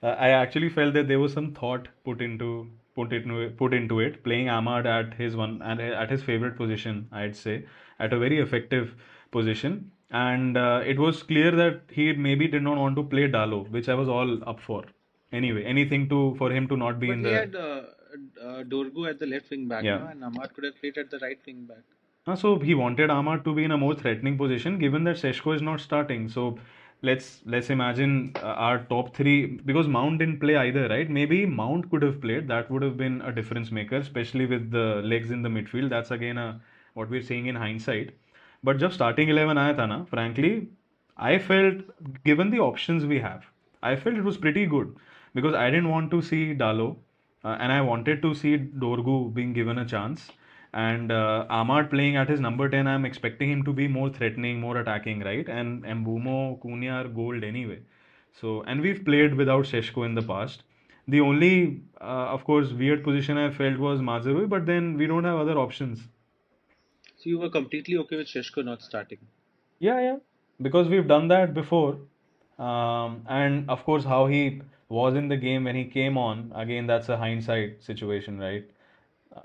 [SPEAKER 3] I actually felt that there was some thought put into it, playing Ahmad at his one and at his favorite position, I'd say, at a very effective position. And it was clear that he maybe did not want to play Dalo, which I was all up for. Anyway, anything to for him to not be
[SPEAKER 2] But
[SPEAKER 3] in
[SPEAKER 2] he
[SPEAKER 3] the
[SPEAKER 2] had Dorgu at the left wing back,
[SPEAKER 3] yeah.
[SPEAKER 2] no, and Ahmad could have played at the right wing back.
[SPEAKER 3] So he wanted Ahmad to be in a more threatening position, given that Seshko is not starting. So let's imagine our top three because Mount didn't play either, right? Maybe Mount could have played. That would have been a difference maker, especially with the legs in the midfield. That's again what we're seeing in hindsight. But just starting 11 आया था ना, frankly, I felt given the options we have, I felt it was pretty good because I didn't want to see Dalo and I wanted to see Dorgu being given a chance. And Ahmad playing at his number 10, I'm expecting him to be more threatening, more attacking, right? And Mbumo, Cunha are gold anyway. So, and we've played without Sheshko in the past. The only, of course, weird position I felt was Mazarui, but then we don't have other options.
[SPEAKER 2] So you were completely okay with Sheshko not starting.
[SPEAKER 3] Yeah, yeah, because we've done that before. And of course, how he was in the game when he came on, again, that's a hindsight situation, right? Uh,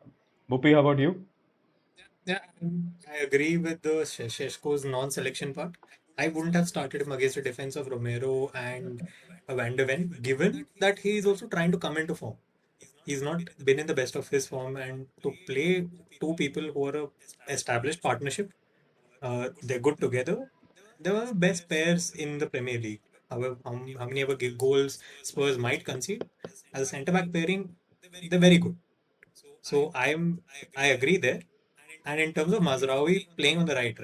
[SPEAKER 3] Bupi, how about you?
[SPEAKER 1] Yeah, I agree with the Sheshko's non-selection part. I wouldn't have started him against a defense of Romero and Van de Ven, given that he is also trying to come into form. He's not been in the best of his form, and to play two people who are a established partnership, they're good together. They were the best pairs in the Premier League. However, how many ever goals Spurs might concede as a centre back pairing, they're very good. So I agree there. And in terms of Mazraoui playing on the right,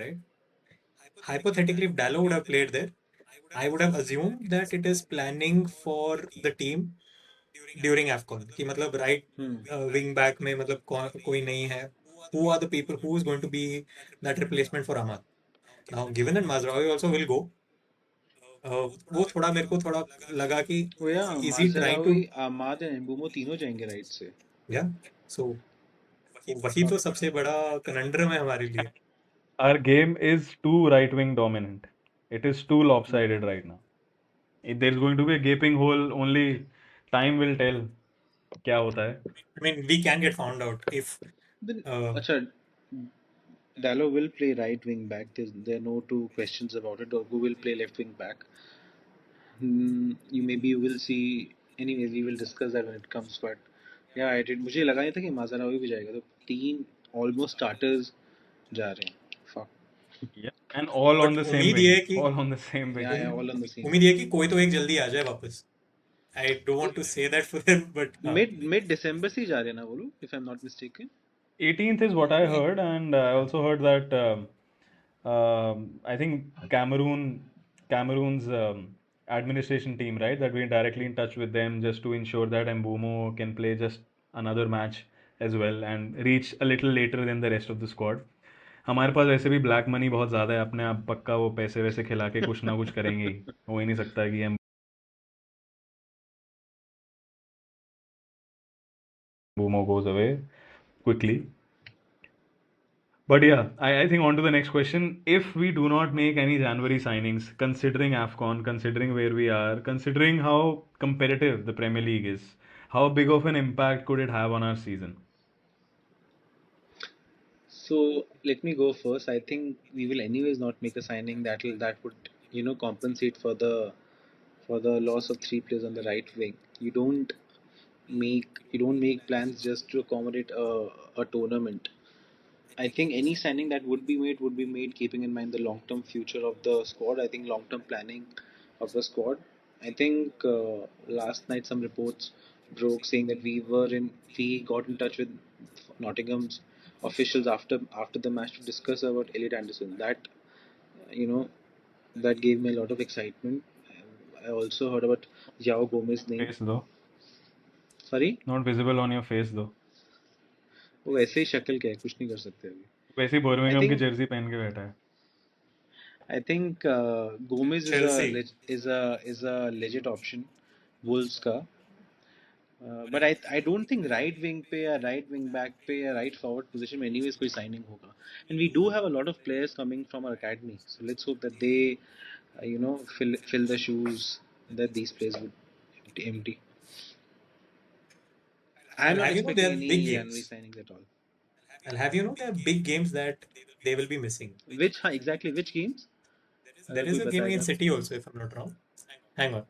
[SPEAKER 1] hypothetically, if Dallo would have played there, I would have assumed that it is planning for the team during AFCON. कि मतलब right
[SPEAKER 2] Hmm.
[SPEAKER 1] wing back में मतलब कोई नहीं है. Who are the people who is going to be that replacement for Ahmad? Now, given that Mazraoui also will go, वो थोड़ा मेरे को थोड़ा लगा कि
[SPEAKER 2] Oh yeah,
[SPEAKER 1] is he trying to
[SPEAKER 2] Mazraoui, Ahmad and Mbumo तीनों जाएंगे right से.
[SPEAKER 1] yeah. So वही तो सबसे बड़ा conundrum है हमारे लिए.
[SPEAKER 3] Our game is too right wing dominant. It is too
[SPEAKER 2] Hmm.
[SPEAKER 3] lopsided right now. If there's going to be a gaping hole, only time will tell क्या होता है.
[SPEAKER 1] I mean, we can get found out if
[SPEAKER 2] Then,
[SPEAKER 1] uh,
[SPEAKER 2] अच्छा, Dallo will play right wing back. There are no two questions about it. Dorgu will play left wing back. You will see. Anyways, we will discuss that when it comes. But या I did, मुझे लगा नहीं था कि माज़रावी भी जाएगा, तो 3 almost starters जा रहे हैं. Fuck.
[SPEAKER 3] Yeah. And all on
[SPEAKER 1] but
[SPEAKER 3] the same
[SPEAKER 1] उम्मीद ये
[SPEAKER 3] wing.
[SPEAKER 1] है कि
[SPEAKER 3] All on the same wing.
[SPEAKER 2] या ऑल ऑन द सेम.
[SPEAKER 1] उम्मीद ये है कि कोई तो एक जल्दी आ जाए वापस. I don't want to say that for him but हाँ.
[SPEAKER 2] मिड दिसंबर से ही जा रहे हैं ना वो लोग, if I am not mistaken.
[SPEAKER 3] 18th is what I heard, and I also heard that I think Cameroon's administration team, right, that we're directly in touch with them just to ensure that Mbumo can play just another match as well and reach a little later than the rest of the squad. हमारे पास वैसे भी black money बहुत ज़्यादा है, अपने आप पक्का वो पैसे वैसे खिला के कुछ ना कुछ करेंगे ही. हो ही नहीं सकता कि Mbumo goes away quickly. But yeah, I think on to the next question. If we do not make any January signings, considering AFCON, considering where we are, considering how competitive the Premier League is, how big of an impact could it have on our season?
[SPEAKER 2] So let me go first. I think we will anyways not make a signing that would compensate for the loss of 3 players on the right wing. You don't make plans just to accommodate a tournament. I think any signing that would be made keeping in mind the long term future of the squad. I think long term planning of the squad. I think last night some reports broke saying that we got in touch with Nottingham's officials after the match to discuss about Elliot Anderson. You know that gave me a lot of excitement. I also heard about Yao Gomez's name.
[SPEAKER 3] Face though.
[SPEAKER 2] Sorry,
[SPEAKER 3] Not visible on your face though.
[SPEAKER 2] वो वैसे ही शक्ल क्या है, कुछ नहीं कर सकते अभी.
[SPEAKER 3] वैसे ही
[SPEAKER 2] I
[SPEAKER 3] बर्मिंघम की
[SPEAKER 2] think
[SPEAKER 3] जर्सी पहन के बैठा है.
[SPEAKER 2] I think Gomez
[SPEAKER 1] Chelsea.
[SPEAKER 2] is a legit option, Wolves का. But I don't think right wing पे या right wing back पे या right forward position में anyways कोई signing होगा. And we do have a lot of players coming from our academy, so let's hope that they fill the shoes that these players would empty. I'm
[SPEAKER 1] And
[SPEAKER 2] not
[SPEAKER 1] have you know there
[SPEAKER 2] expecting
[SPEAKER 1] are
[SPEAKER 2] any
[SPEAKER 1] big
[SPEAKER 2] January
[SPEAKER 1] games?
[SPEAKER 2] signings at all.
[SPEAKER 1] And have you know there are big games that they will be missing?
[SPEAKER 2] Which, हाँ, exactly which games?
[SPEAKER 1] There
[SPEAKER 2] अगर
[SPEAKER 1] is
[SPEAKER 2] कोई
[SPEAKER 1] a game
[SPEAKER 2] बताएगा.
[SPEAKER 1] against City also, if I'm not wrong. Hang on.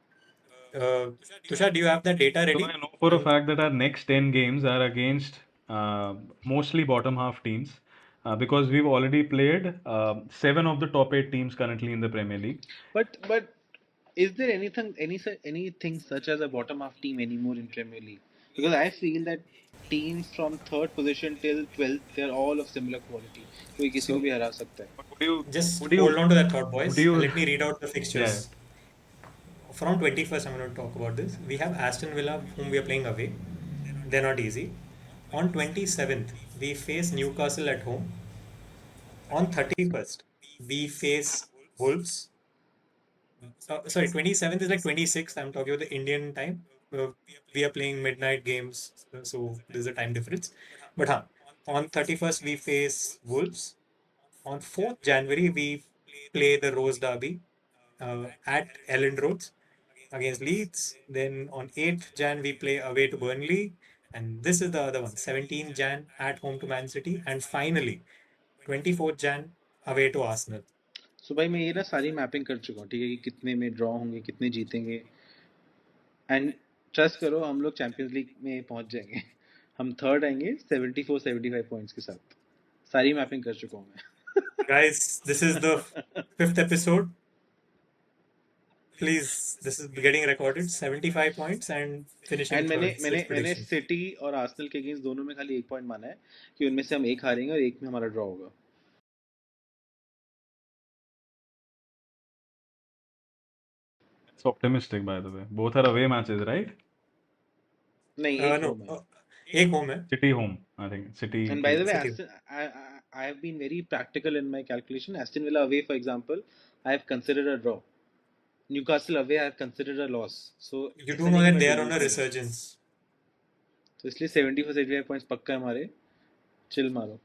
[SPEAKER 1] Tushar, do you have that data
[SPEAKER 3] So
[SPEAKER 1] ready?
[SPEAKER 3] I know for a fact that our next 10 games are against mostly bottom half teams because we've already played 7 of the top 8 teams currently in the Premier League.
[SPEAKER 2] But is there anything such as a bottom half team anymore in Premier League? Because I feel that teams from third position till 12th, they're all of similar quality. कोई किसी को
[SPEAKER 1] So
[SPEAKER 2] भी हरा सकता है.
[SPEAKER 3] But would you,
[SPEAKER 1] just
[SPEAKER 3] would
[SPEAKER 1] hold
[SPEAKER 3] you,
[SPEAKER 1] on to that thought,
[SPEAKER 3] would
[SPEAKER 1] boys, and
[SPEAKER 3] you,
[SPEAKER 1] let me read out the
[SPEAKER 3] yeah,
[SPEAKER 1] fixtures. From 21st, I'm going to talk about this. We have Aston Villa, whom we are playing away. They're not easy. On 27th, we face Newcastle at home. On 31st, we face Wolves. Sorry, 27th is like 26th. I'm talking about the Indian time. We are playing midnight games, so there's a time difference. But on 31st, we face Wolves. On 4th January, we play the Rose Derby at Ellen Roads against Leeds. Then on 8th Jan, we play away to Burnley. And this is the other one, 17th Jan at home to Man City. And finally, 24th Jan away to Arsenal.
[SPEAKER 2] So भाई मैं ये ना सारी mapping कर चुका हूँ, ठीक है, कि कितने में ड्रॉ होंगे, कितने जीतेंगे. एंड ट्रस्ट करो, हम लोग चैंपियंस लीग में पहुंच जाएंगे. हम थर्ड आएंगे 74-75 पॉइंट्स के साथ. सारी मैपिंग कर चुका हूँ मैं.
[SPEAKER 1] Guys, this is the fifth episode. Please, this is getting recorded. 75 points and finishing
[SPEAKER 2] and मैंने
[SPEAKER 1] third.
[SPEAKER 2] मैंने
[SPEAKER 1] Switch
[SPEAKER 2] मैंने
[SPEAKER 1] prediction.
[SPEAKER 2] सिटी और आर्सेनल के अगेंस्ट दोनों में खाली 1 पॉइंट माना है कि उनमें से हम एक हारेंगे और एक में हमारा ड्रॉ होगा.
[SPEAKER 3] it's optimistic by the way. Both are away matches, right?
[SPEAKER 2] नहीं, एक
[SPEAKER 1] No,
[SPEAKER 2] होम है.
[SPEAKER 1] एक home है.
[SPEAKER 3] City home, I think. City
[SPEAKER 2] And by the
[SPEAKER 3] to
[SPEAKER 2] way,
[SPEAKER 1] City.
[SPEAKER 2] I have been very practical in my calculation. Aston Villa away, for example, I have considered a draw. Newcastle away, I have considered a loss. So
[SPEAKER 1] You do
[SPEAKER 2] ऐसा
[SPEAKER 1] know
[SPEAKER 2] नहीं कि
[SPEAKER 1] that
[SPEAKER 2] मैं
[SPEAKER 1] they are on a
[SPEAKER 2] डुबूंगा.
[SPEAKER 1] resurgence.
[SPEAKER 2] तो इसलिए 74-75 points पक्का है हमारे. Chill मारो.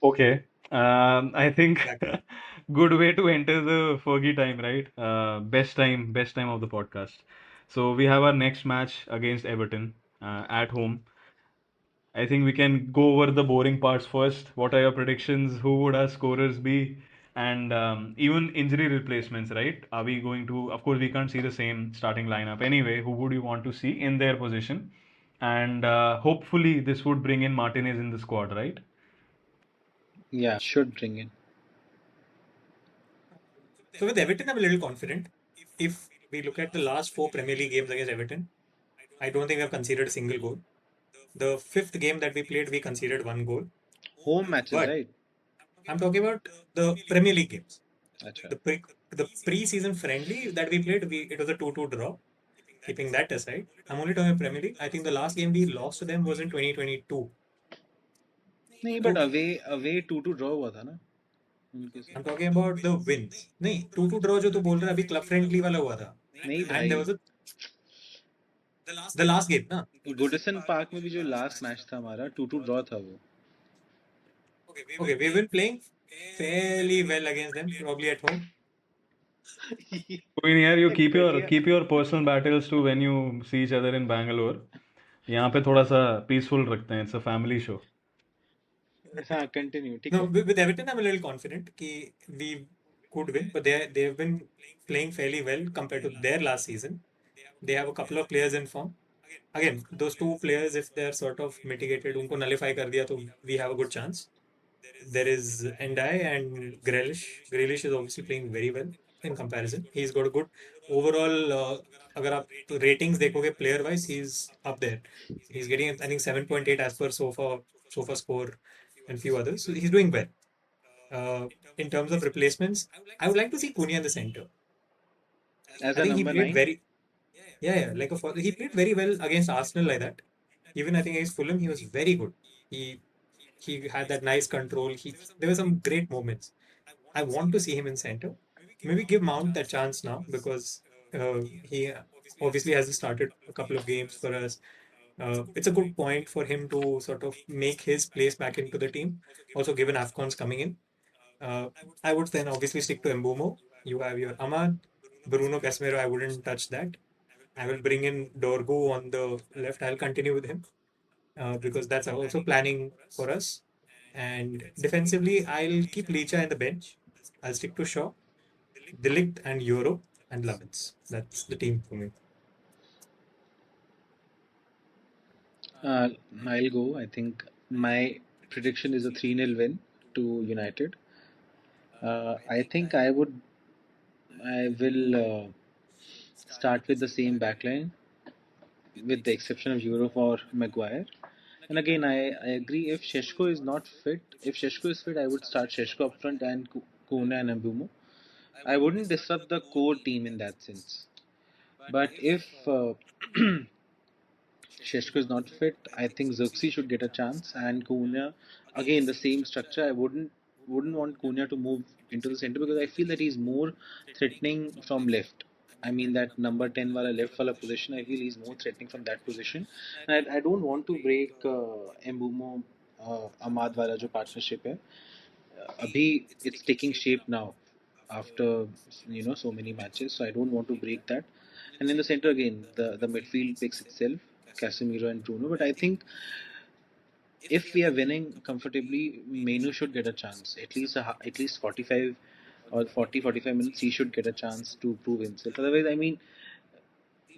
[SPEAKER 3] Okay. I think
[SPEAKER 1] Exactly.
[SPEAKER 3] good way to enter the Fergie time, right? Best time of the podcast. So we have our next match against Everton at home. I think we can go over the boring parts first. What are your predictions? Who would our scorers be? And even injury replacements, right? Are we going to? Of course, we can't see the same starting lineup anyway. Who would you want to see in their position? And hopefully this would bring in Martinez in the squad, right?
[SPEAKER 2] Yeah, should bring in.
[SPEAKER 1] So with Everton, I'm a little confident. If we look at the last four Premier League games against Everton, I don't think we have conceded a single goal. The fifth game that we played, we conceded one goal.
[SPEAKER 2] Home matches,
[SPEAKER 1] But
[SPEAKER 2] right?
[SPEAKER 1] I'm talking about the Premier League games.
[SPEAKER 2] Acha.
[SPEAKER 1] The pre-season friendly that we played, it was a 2-2 draw. Keeping that aside, I'm only talking about Premier League. I think the last game we lost to them was in 2022.
[SPEAKER 2] नहीं but
[SPEAKER 1] So
[SPEAKER 2] away 2-2 draw हुआ था ना उनके
[SPEAKER 1] I'm
[SPEAKER 2] साथ.
[SPEAKER 1] talking about the wins. नहीं 2-2 draw जो तू बोल रहा है अभी क्लब फ्रेंडली वाला हुआ था.
[SPEAKER 2] नहीं
[SPEAKER 1] And there
[SPEAKER 2] भाई,
[SPEAKER 1] was the last game ना.
[SPEAKER 2] गुडसन पार्क में भी जो लास्ट मैच था हमारा 2-2 ड्रॉ था वो.
[SPEAKER 1] Okay, we've been playing fairly well against them, probably at home.
[SPEAKER 3] कोई नहीं यार, you keep
[SPEAKER 2] बढ़िया.
[SPEAKER 3] your personal battles to when you see each other in Bangalore. यहाँ पे थोड़ा सा peaceful रखते हैं. It's a family show.
[SPEAKER 2] हाँ, कंटिन्यू ठीक
[SPEAKER 1] No,
[SPEAKER 2] है.
[SPEAKER 1] with Everton, I'm a little confident that we could win, but they've been playing fairly well compared to their last season. They have a couple of players in form. Again, those two players, if they're sort of mitigated, उनको nullify कर दिया तो we have a good chance. There is Endai and Grealish. Grealish is obviously playing very well in comparison. He's got a good overall. अगर आप ratings देखोगे player wise, he's up there. He's getting I think 7.8 as per sofa score and few others. So he's doing well. In terms of replacements, I would like to see Cunha in the center.
[SPEAKER 2] As
[SPEAKER 1] I
[SPEAKER 2] a
[SPEAKER 1] think he
[SPEAKER 2] number
[SPEAKER 1] played
[SPEAKER 2] 9.
[SPEAKER 1] very he played very well against Arsenal like that. Even I think against Fulham, he was very good. He had that nice control. There were some great moments. I want to see him in center. Maybe give Mount that chance now because he obviously hasn't started a couple of games for us. It's a good point for him to sort of make his place back into the team. Also, given AFCON's coming in, I would then obviously stick to Mbumo. You have your Ahmad, Bruno Casemiro. I wouldn't touch that. I will bring in Dorgu on the left. I'll continue with him because that's also planning for us. And defensively, I'll keep Licha in the bench. I'll stick to Shaw, Delict, and Euro and Lovins. That's the team for me.
[SPEAKER 2] I'll go. I think my prediction is a 3-0 win to United. I think I will start with the same backline with the exception of Euro for Maguire. And again, I agree if Sheshko is fit, I would start Sheshko up front and Kuna and Mbumo. I wouldn't disrupt the core team in that sense. But if Sheshko is not fit, I think Xerxes should get a chance. And Cunha, again the same structure. I wouldn't want Cunha to move into the center because I feel that he's more threatening from left. I mean that number 10 wala left wala position. I feel he's more threatening from that position. And I don't want to break Mbumo Ahmad wala jo partnership hai. Abhi it's taking shape now after so many matches. So I don't want to break that. And in the center again, the midfield picks itself, Casemiro and Bruno. But I think if we are winning comfortably, Menu should get a chance. At least 45 or 45 minutes, he should get a chance to prove himself. Otherwise, I mean,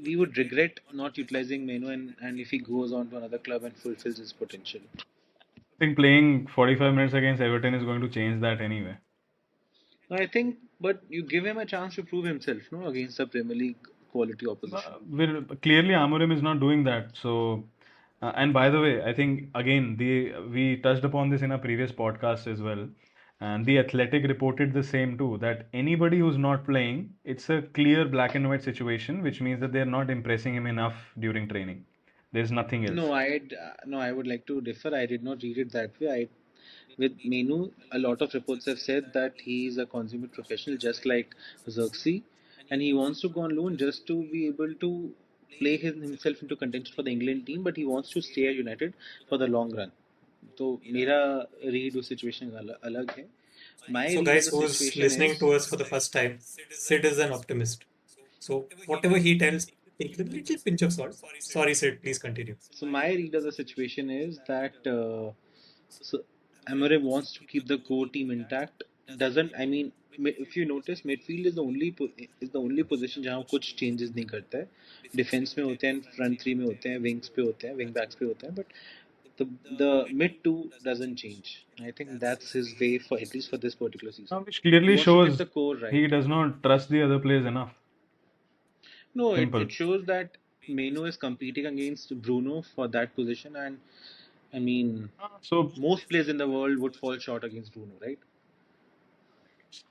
[SPEAKER 2] we would regret not utilizing Menu and if he goes on to another club and fulfills his potential.
[SPEAKER 3] I think playing 45 minutes against Everton is going to change that anyway.
[SPEAKER 2] I think, but you give him a chance to prove himself, no, against the Premier League quality opposition.
[SPEAKER 3] Clearly Amorim is not doing that. So, and by the way, I think again we touched upon this in a previous podcast as well, and the Athletic reported the same too. That anybody who's not playing, it's a clear black and white situation, which means that they're not impressing him enough during training. There's nothing else.
[SPEAKER 2] No, I would like to differ. I did not read it that way. With Menu, a lot of reports have said that he is a consummate professional, just like Xerxes, and he wants to go on loan just to be able to play himself into contention for the England team, but he wants to stay at United for the long run. तो मेरा read उस situation अलग है. My
[SPEAKER 1] So,
[SPEAKER 2] read of
[SPEAKER 1] guys,
[SPEAKER 2] the
[SPEAKER 1] who's
[SPEAKER 2] situation
[SPEAKER 1] listening
[SPEAKER 2] is
[SPEAKER 1] to us for the first time, Sid is an optimist. So, whatever he tells, take with a little pinch of salt. Sorry, Sid, please continue.
[SPEAKER 2] so my read of the situation is that so Amorim wants to keep the core team intact doesn't, I mean, if you notice, midfield is the only position जहाँ वो कुछ changes नहीं करता है. Defense में होते हैं, front three में होते हैं, wings पे होते हैं, wing backs पे होते हैं, but the mid two doesn't change. I think that's his way for at least for this particular season.
[SPEAKER 3] Which
[SPEAKER 2] He
[SPEAKER 3] clearly
[SPEAKER 2] wants to get
[SPEAKER 3] shows
[SPEAKER 2] the core
[SPEAKER 3] he
[SPEAKER 2] right.
[SPEAKER 3] does not trust the other players enough.
[SPEAKER 2] No,
[SPEAKER 3] Simple.
[SPEAKER 2] it shows that Meno is competing against Bruno for that position, and I mean,
[SPEAKER 3] So,
[SPEAKER 2] most players in the world would fall short against Bruno, right?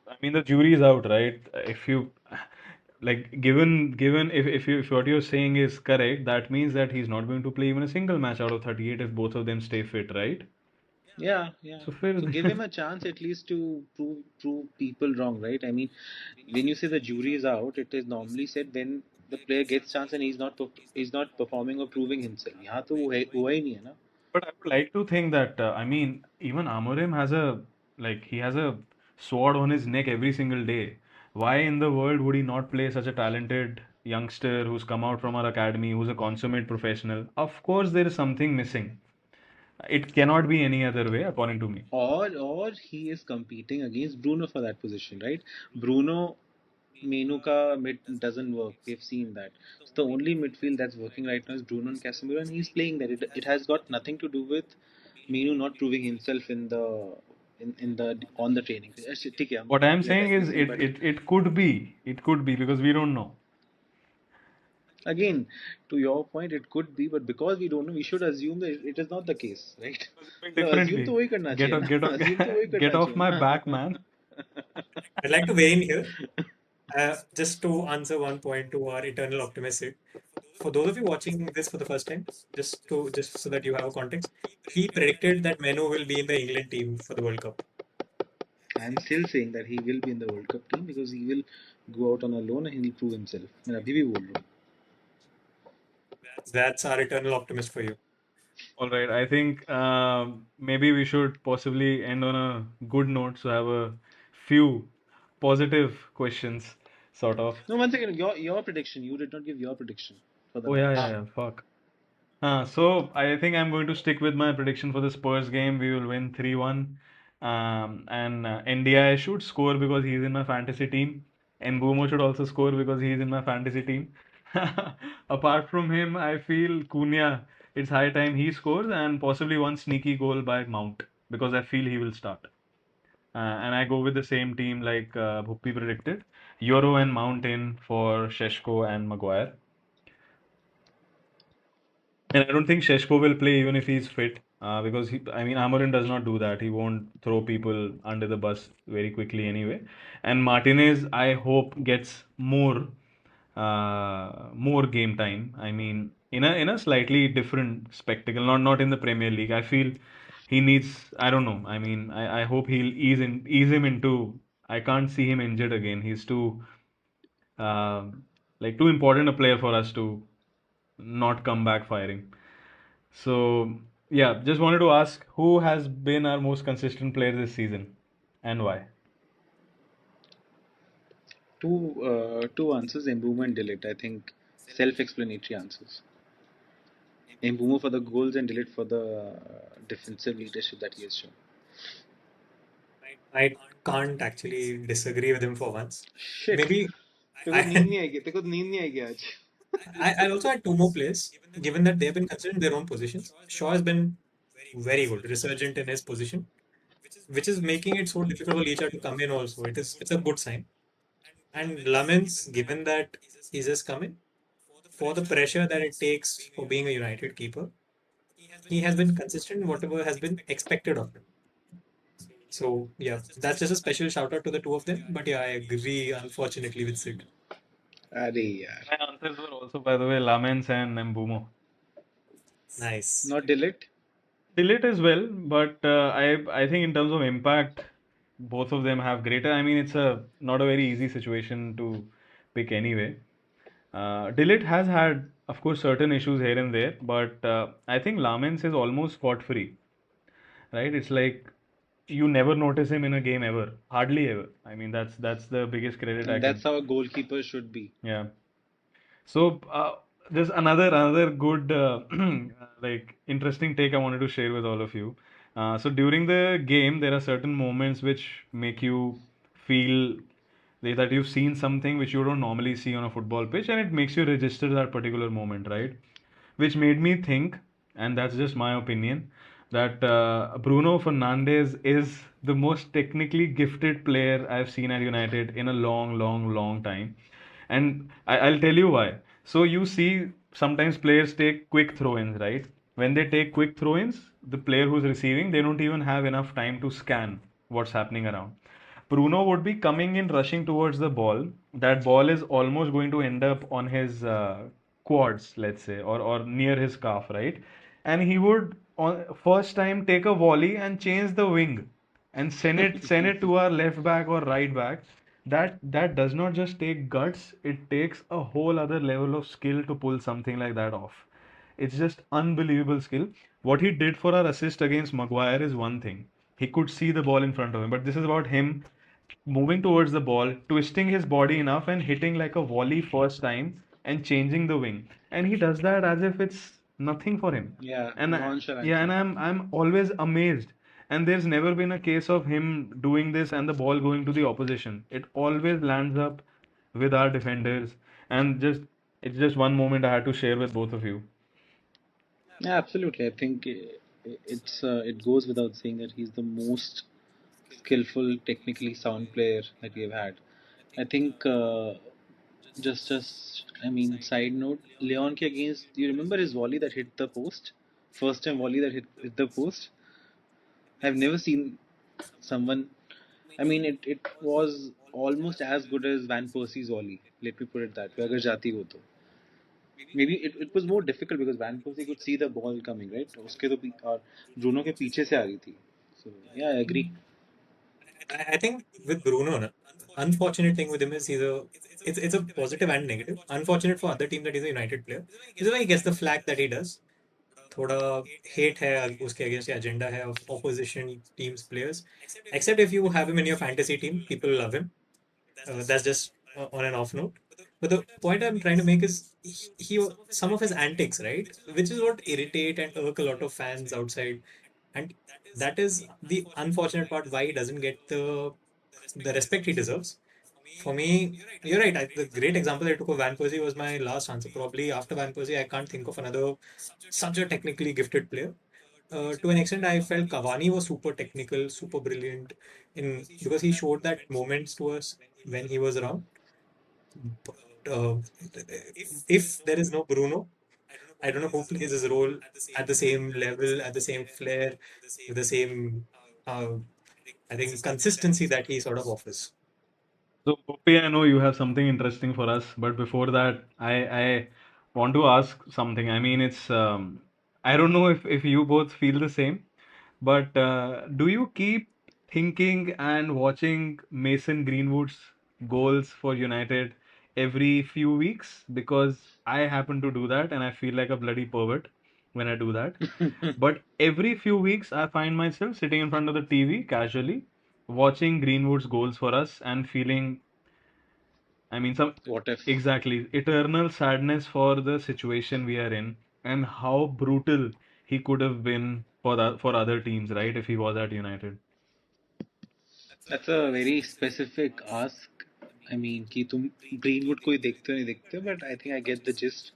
[SPEAKER 3] I mean, the jury is out, right? If you like, given if what you're saying is correct, that means that he's not going to play even a single match out of 38 if both of them stay fit, right?
[SPEAKER 2] Yeah, yeah.
[SPEAKER 3] So, फिर
[SPEAKER 2] So give him a chance at least to prove people wrong, right? I mean, when you say the jury is out, it is normally said when the player gets chance and he's not performing or proving himself. यहाँ तो हुआ ही नहीं है ना.
[SPEAKER 3] But I would like to think that I mean, even Amorim has a he has a sword on his neck every single day. Why in the world would he not play such a talented youngster who's come out from our academy, who's a consummate professional? Of course, there is something missing. It cannot be any other way, according to me.
[SPEAKER 2] Or he is competing against Bruno for that position, right? Bruno Menu ka mid doesn't work. We've seen that. So the only midfield that's working right now is Bruno and Casemiro, and he's playing that. It has got nothing to do with Menu not proving himself in the on the training. ठीक है,
[SPEAKER 3] What I'm
[SPEAKER 2] let
[SPEAKER 3] saying
[SPEAKER 2] us
[SPEAKER 3] is,
[SPEAKER 2] see, but
[SPEAKER 3] it could be because we don't know.
[SPEAKER 2] again, to your point, it could be, but because we don't know, we should assume that it is not the case, right? मतलब assume तो
[SPEAKER 3] Differently.
[SPEAKER 2] वही करना चाहिए ना. Assume तो वही
[SPEAKER 3] Get
[SPEAKER 2] करना
[SPEAKER 3] off
[SPEAKER 2] चाहिए
[SPEAKER 3] my
[SPEAKER 2] ना.
[SPEAKER 3] back, man.
[SPEAKER 1] I'd like to weigh in here. Just to answer one point to our eternal optimist. For those of you watching this for the first time, just so that you have a context, he predicted that Meno will be in the England team for the World Cup.
[SPEAKER 2] I'm still saying that he will be in the World Cup team because he will go out on a loan and he'll prove himself. मैं अभी भी बोल रहा हूँ.
[SPEAKER 1] That's our eternal optimist for you.
[SPEAKER 3] All right, I think maybe we should possibly end on a good note, so have a few positive questions, sort of.
[SPEAKER 2] No, one second. Your prediction. You did not give your prediction for the
[SPEAKER 3] Oh yeah,
[SPEAKER 2] match.
[SPEAKER 3] yeah, yeah. Fuck. So I think I'm going to stick with my prediction for the Spurs game. We will win 3-1. And NDI should score because he's in my fantasy team. And Mbumo should also score because he's in my fantasy team. Apart from him, I feel Cunha, it's high time he scores and possibly one sneaky goal by Mount because I feel he will start. And I go with the same team like Bhuppi predicted. Euro and Mount in for Šeško and Maguire. And I don't think Šeško will play even if he's fit, because I mean, Amorim does not do that. He won't throw people under the bus very quickly anyway. And Martinez, I hope, gets more game time. I mean, in a slightly different spectacle, not in the Premier League. I feel he needs. I don't know. I mean, I hope he'll ease him into. I can't see him injured again. He's too too important a player for us to not come back firing. So, yeah, just wanted to ask who has been our most consistent player this season and why?
[SPEAKER 2] Two answers. Mbumo and Delete. I think self-explanatory answers. Mbumo for the goals and Delete for the defensive leadership that he has shown.
[SPEAKER 1] I can't actually disagree with him for once.
[SPEAKER 2] Shit.
[SPEAKER 1] Maybe
[SPEAKER 2] तेरे को
[SPEAKER 1] I,
[SPEAKER 2] नींद नहीं आएगी. तेरे को नींद नहीं आएगी आज.
[SPEAKER 1] I also had two more players, given that they've been considered in their own positions. Shaw has been very good, resurgent in his position, which is making it so difficult for Licha to come in also. It's a good sign. And Lamens, given that he's just coming, for the pressure that it takes for being a United keeper, he has been consistent in whatever has been expected of him. So yeah, that's just a special shout out to the two of them. But yeah, I agree unfortunately with Sid.
[SPEAKER 2] अरे यार.
[SPEAKER 3] My answers were also, by the way, Lamens and Mbumo.
[SPEAKER 1] Nice.
[SPEAKER 2] Not Delete.
[SPEAKER 3] Delete as well, but I think in terms of impact, both of them have greater. I mean, it's a not a very easy situation to pick anyway. Delete has had, of course, certain issues here and there, but I think Lamens is almost spot free, right? It's like you never notice him in a game ever, hardly ever. I mean, that's the biggest credit I
[SPEAKER 2] And
[SPEAKER 3] can.
[SPEAKER 2] that's how a goalkeeper should be.
[SPEAKER 3] Yeah. So there's another good interesting take I wanted to share with all of you. So during the game, there are certain moments which make you feel that you've seen something which you don't normally see on a football pitch, and it makes you register that particular moment, right? Which made me think, and that's just my opinion, that Bruno Fernandes is the most technically gifted player I've seen at United in a long, long, long time. And I'll tell you why. So you see, sometimes players take quick throw-ins, right? When they take quick throw-ins, the player who's receiving, they don't even have enough time to scan what's happening around. Bruno would be coming in, rushing towards the ball. That ball is almost going to end up on his quads, let's say, or near his calf, right? And he would, on first time, take a volley and change the wing and send it to our left back or right back. That does not just take guts, it takes a whole other level of skill to pull something like that off. It's just unbelievable skill. What he did for our assist against Maguire is one thing. He could see the ball in front of him, but this is about him moving towards the ball, twisting his body enough and hitting like a volley first time and changing the wing. And he does that as if it's nothing for him.
[SPEAKER 2] Yeah,
[SPEAKER 3] Yeah, and
[SPEAKER 2] nonchalantly.
[SPEAKER 3] I'm always amazed. And there's never been a case of him doing this and the ball going to the opposition. It always lands up with our defenders. And just it's just one moment I had to share with both of you.
[SPEAKER 2] Yeah, absolutely. I think it goes without saying that he's the most skillful, technically sound player that we have had. I think I mean, side note, Leon ke against. Do you remember his volley that hit the post? First time volley that hit the post. I've never seen someone. I mean, it was almost as good as Van Persie's volley. Let me put it that way. अगर जाती हो तो. Maybe it was more difficult because Van Persie could see the ball coming, right? उसके तो और Bruno के पीछे से आ रही थी. So yeah, I agree.
[SPEAKER 1] I think with Bruno, na, unfortunate thing with him is it's a positive and negative. Unfortunate for other team that he's a United player. Is why he gets the flack that he does. थोड़ा hate है उसके against agenda है of opposition teams players. Except if you have him in your fantasy team, people love him. That's just on and off note. But the point I'm trying to make is some of his antics, right, which is what irritate and irk a lot of fans outside, and that is the unfortunate part why he doesn't get the respect he deserves. For me, you're right. The great example I took of Van Persie was my last answer. Probably after Van Persie, I can't think of another such a technically gifted player. To an extent, I felt Cavani was super technical, super brilliant in because he showed that moments to us when he was around. But if there is no Bruno, I don't know who plays his role at the same level, at the same flair, with the same, I think, consistency that he sort of offers.
[SPEAKER 3] So, Poppy, I know you have something interesting for us, but before that, I want to ask something. I mean, it's I don't know if you both feel the same, but do you keep thinking and watching Mason Greenwood's goals for United every few weeks? Because I happen to do that, and I feel like a bloody pervert when I do that. But every few weeks, I find myself sitting in front of the TV casually, watching Greenwood's goals for us and feeling, I mean, some
[SPEAKER 2] What if?
[SPEAKER 3] exactly eternal sadness for the situation we are in and how brutal he could have been for other teams, right? If he was at United.
[SPEAKER 2] That's a very specific ask. I mean, कि तुम Greenwood को ही देखते हो नहीं देखते हो, but I think I get the gist.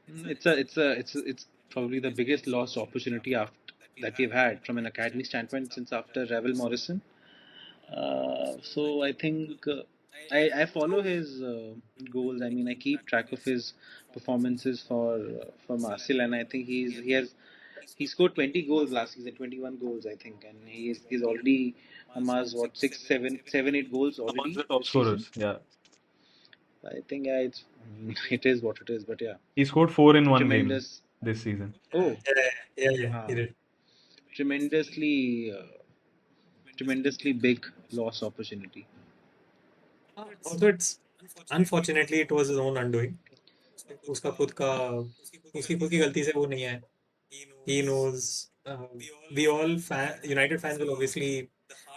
[SPEAKER 2] It's probably the biggest lost opportunity after that we've had from an academy standpoint since after Ravel Morrison. So I think I follow his goals. I mean, I keep track of his performances for Marseille, and I think he scored 20 goals last season, 21 goals I think, and he's already amassed what 8 goals
[SPEAKER 3] Amongst
[SPEAKER 2] already
[SPEAKER 3] the top
[SPEAKER 2] this season.
[SPEAKER 3] scorers, yeah.
[SPEAKER 2] I think yeah, it's it is what it is, but yeah,
[SPEAKER 3] He scored four in one game
[SPEAKER 2] tremendous.
[SPEAKER 3] this season.
[SPEAKER 2] Oh,
[SPEAKER 1] Yeah, he
[SPEAKER 2] uh,
[SPEAKER 1] did.
[SPEAKER 2] tremendously big lost opportunity.
[SPEAKER 1] Also, it's unfortunately it was his own undoing. उसका खुद का उसकी खुद की गलती से वो नहीं है. He knows. We all United fans will obviously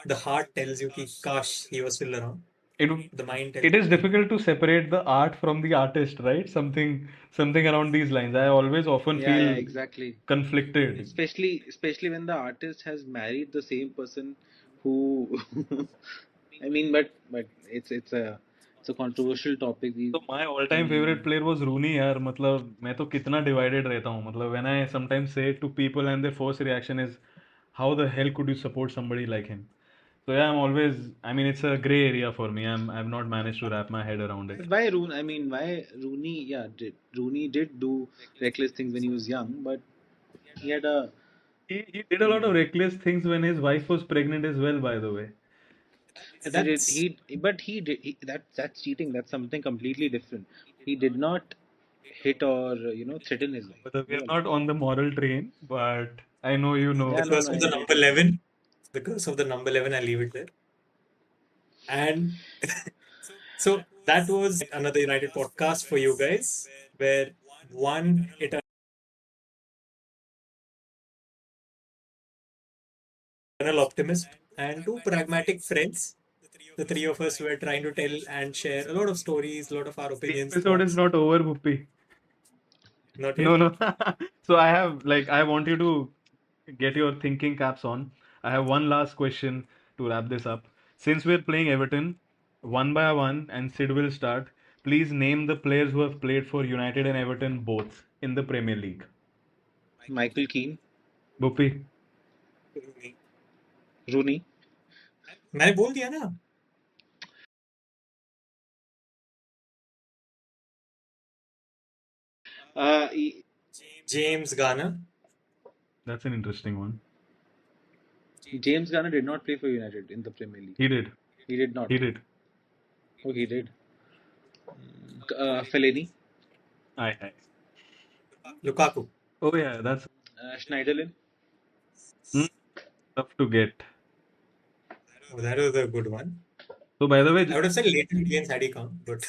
[SPEAKER 1] the heart tells you कि काश he was still around.
[SPEAKER 3] it
[SPEAKER 1] The mind
[SPEAKER 3] it is difficult to separate the art from the artist, right? Something around these lines. I always often
[SPEAKER 2] Yeah, yeah,
[SPEAKER 3] feel
[SPEAKER 2] exactly.
[SPEAKER 3] conflicted.
[SPEAKER 2] Especially when the artist has married the same person who I mean, but it's a controversial topic. We
[SPEAKER 3] So my
[SPEAKER 2] I
[SPEAKER 3] all-time favorite
[SPEAKER 2] mean,
[SPEAKER 3] player was Rooney यार मतलब मैं तो कितना divided रहता हूँ मतलब when I sometimes say it to people and their first reaction is how the hell could you support somebody like him? So yeah, I'm always, I mean, it's a gray area for me. I've not managed to wrap my head around it.
[SPEAKER 2] but why Rooney? I mean, why Rooney? Yeah, Rooney did do reckless things when he was young, but he had a
[SPEAKER 3] He did a lot of reckless things when his wife was pregnant as well, by the way.
[SPEAKER 2] he did
[SPEAKER 1] that's
[SPEAKER 2] that's cheating. That's something completely different. He did not hit or threaten his wife.
[SPEAKER 3] But we are
[SPEAKER 2] No, no.
[SPEAKER 3] not on the moral train, but I know you
[SPEAKER 2] Yeah,
[SPEAKER 3] know.
[SPEAKER 1] the
[SPEAKER 2] no,
[SPEAKER 1] curse
[SPEAKER 2] no,
[SPEAKER 1] of
[SPEAKER 2] I
[SPEAKER 1] the
[SPEAKER 2] get
[SPEAKER 1] number
[SPEAKER 2] it.
[SPEAKER 1] 11. The curse of the number 11. I leave it there. And so that was yet another United podcast for you guys, where one eternal optimist and two pragmatic friends. The three of us were trying to tell and share a lot of stories, a lot of our
[SPEAKER 3] The
[SPEAKER 1] opinions,
[SPEAKER 3] episode is
[SPEAKER 1] thoughts.
[SPEAKER 3] not over, Bhuppi.
[SPEAKER 1] Not
[SPEAKER 3] No,
[SPEAKER 1] yet.
[SPEAKER 3] no. So I want you to get your thinking caps on. I have one last question to wrap this up. Since we're playing Everton, one by one, and Sid will start, please name the players who have played for United and Everton both in the Premier League.
[SPEAKER 2] Michael Keane,
[SPEAKER 3] Bhuppi,
[SPEAKER 2] Rooney.
[SPEAKER 1] मैंने बोल दिया ना.
[SPEAKER 2] He,
[SPEAKER 1] James Garner.
[SPEAKER 3] that's an interesting one.
[SPEAKER 2] James Garner did not play for United in the Premier League.
[SPEAKER 3] He did.
[SPEAKER 2] He did not.
[SPEAKER 3] He did.
[SPEAKER 2] Oh, he did. Fellaini,
[SPEAKER 3] Aye.
[SPEAKER 1] Lukaku.
[SPEAKER 3] Oh yeah, that's
[SPEAKER 2] Schneiderlin.
[SPEAKER 3] hmm, tough to get.
[SPEAKER 1] Oh, that was a good one.
[SPEAKER 3] So by the
[SPEAKER 1] I
[SPEAKER 3] way,
[SPEAKER 1] would have said Leighton Baines had he come, but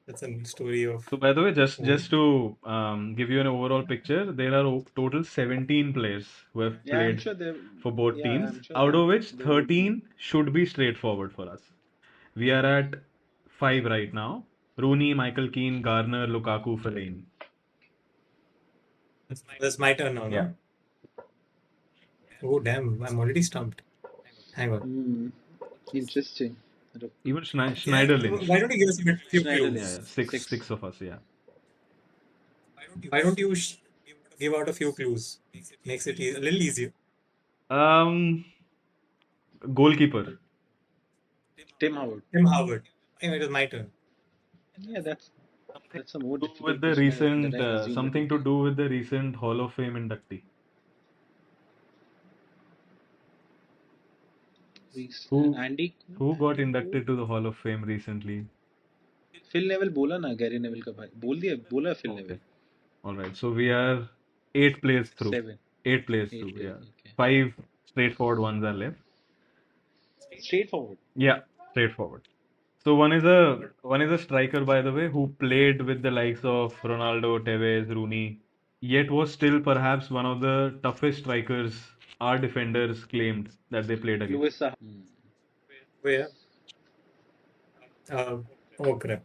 [SPEAKER 1] that's a story of own.
[SPEAKER 3] just to give you an overall picture, there are total 17 players who have
[SPEAKER 2] Yeah, I'm
[SPEAKER 3] played
[SPEAKER 2] sure they.
[SPEAKER 3] for both
[SPEAKER 2] Yeah,
[SPEAKER 3] teams,
[SPEAKER 2] I'm sure
[SPEAKER 3] out
[SPEAKER 2] that
[SPEAKER 3] of which
[SPEAKER 2] there would be.
[SPEAKER 3] 13 should be straightforward for us. We are at 5 right now. Rooney, Michael Keane, Garner, Lukaku, Fellaini.
[SPEAKER 1] That's my turn now,
[SPEAKER 3] Yeah.
[SPEAKER 1] no? Oh, damn. I'm already stumped. Hang on.
[SPEAKER 2] Hmm. Interesting.
[SPEAKER 3] Even
[SPEAKER 1] Yeah,
[SPEAKER 3] Schneiderlin.
[SPEAKER 1] why don't you give us a few
[SPEAKER 2] Schneiderlin,
[SPEAKER 3] Yeah,
[SPEAKER 1] clues?
[SPEAKER 3] yeah. Six,
[SPEAKER 2] six.
[SPEAKER 3] six of us. Yeah.
[SPEAKER 1] Why don't you give out a few clues? Makes it a little easier.
[SPEAKER 3] Um, Goalkeeper.
[SPEAKER 2] Tim Howard.
[SPEAKER 1] Tim Howard. Anyway, it was my turn.
[SPEAKER 2] Yeah,
[SPEAKER 3] Something
[SPEAKER 2] that's a more
[SPEAKER 3] to do with
[SPEAKER 2] difficult
[SPEAKER 3] the
[SPEAKER 2] question that
[SPEAKER 3] recent,
[SPEAKER 2] I assumed it
[SPEAKER 3] something
[SPEAKER 2] would
[SPEAKER 3] to
[SPEAKER 2] be.
[SPEAKER 3] do with the recent Hall of Fame inductee. Who
[SPEAKER 2] Andy,
[SPEAKER 3] who got inducted to the Hall of Fame recently?
[SPEAKER 2] Phil Neville बोला ना Gary Neville का भाई बोला Phil
[SPEAKER 3] Okay.
[SPEAKER 2] Neville
[SPEAKER 3] All right. So we are 8 players through.
[SPEAKER 2] 7
[SPEAKER 3] Eight players
[SPEAKER 2] 8
[SPEAKER 3] through.
[SPEAKER 2] players.
[SPEAKER 3] Yeah.
[SPEAKER 2] Okay.
[SPEAKER 3] 5 straightforward ones are left.
[SPEAKER 2] Straightforward.
[SPEAKER 3] Yeah, straightforward. So one is a striker, by the way, who played with the likes of Ronaldo, Tevez, Rooney, yet was still perhaps one of the toughest strikers our defenders claimed that they played against.
[SPEAKER 2] Louis Saha.
[SPEAKER 1] Where? Oh, crap.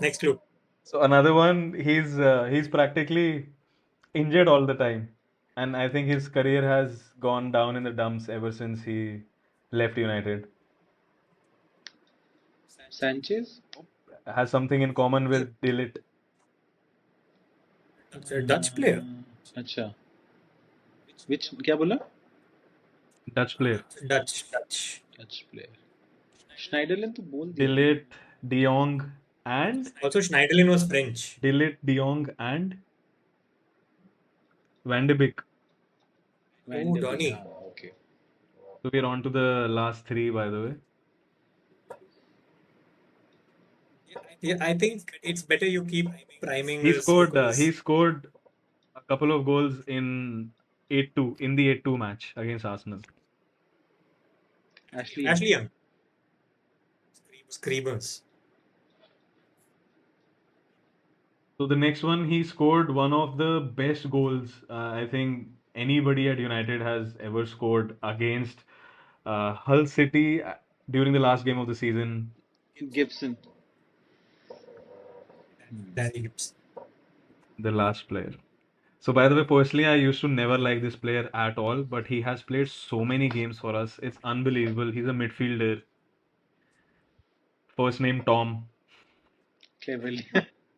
[SPEAKER 1] Next clue.
[SPEAKER 3] So another one, he's practically injured all the time, and I think his career has gone down in the dumps ever since he left United.
[SPEAKER 2] Sanchez.
[SPEAKER 3] Has something in common with Dillit.
[SPEAKER 1] It's a Dutch player.
[SPEAKER 2] अच्छा which क्या बोला
[SPEAKER 3] Dutch player.
[SPEAKER 1] Dutch.
[SPEAKER 2] Dutch player. Schneiderlin तो बोल दिया ना.
[SPEAKER 3] Dillit, De Jong, and
[SPEAKER 1] Also, Schneiderlin was French.
[SPEAKER 3] Dillit, De Jong, and Van de Beek.
[SPEAKER 2] Van
[SPEAKER 1] Oh,
[SPEAKER 2] der Beek.
[SPEAKER 1] Donny.
[SPEAKER 2] Okay.
[SPEAKER 3] So we're on to the last three, by the way.
[SPEAKER 1] Yeah, I think it's better you keep priming
[SPEAKER 3] He
[SPEAKER 1] us
[SPEAKER 3] scored.
[SPEAKER 1] because
[SPEAKER 3] He scored a couple of goals in 8-2 in the 8-2 match against Arsenal.
[SPEAKER 2] Ashley Young.
[SPEAKER 1] Ashley Young. Screamers.
[SPEAKER 3] So the next one, he scored one of the best goals I think anybody at United has ever scored against Hull City during the last game of the season.
[SPEAKER 2] Gibson.
[SPEAKER 1] Danny Gibbs.
[SPEAKER 3] The last player. So by the way, personally, I used to never like this player at all, but he has played so many games for us. It's unbelievable. He's a midfielder. First name Tom.
[SPEAKER 2] Cleverly.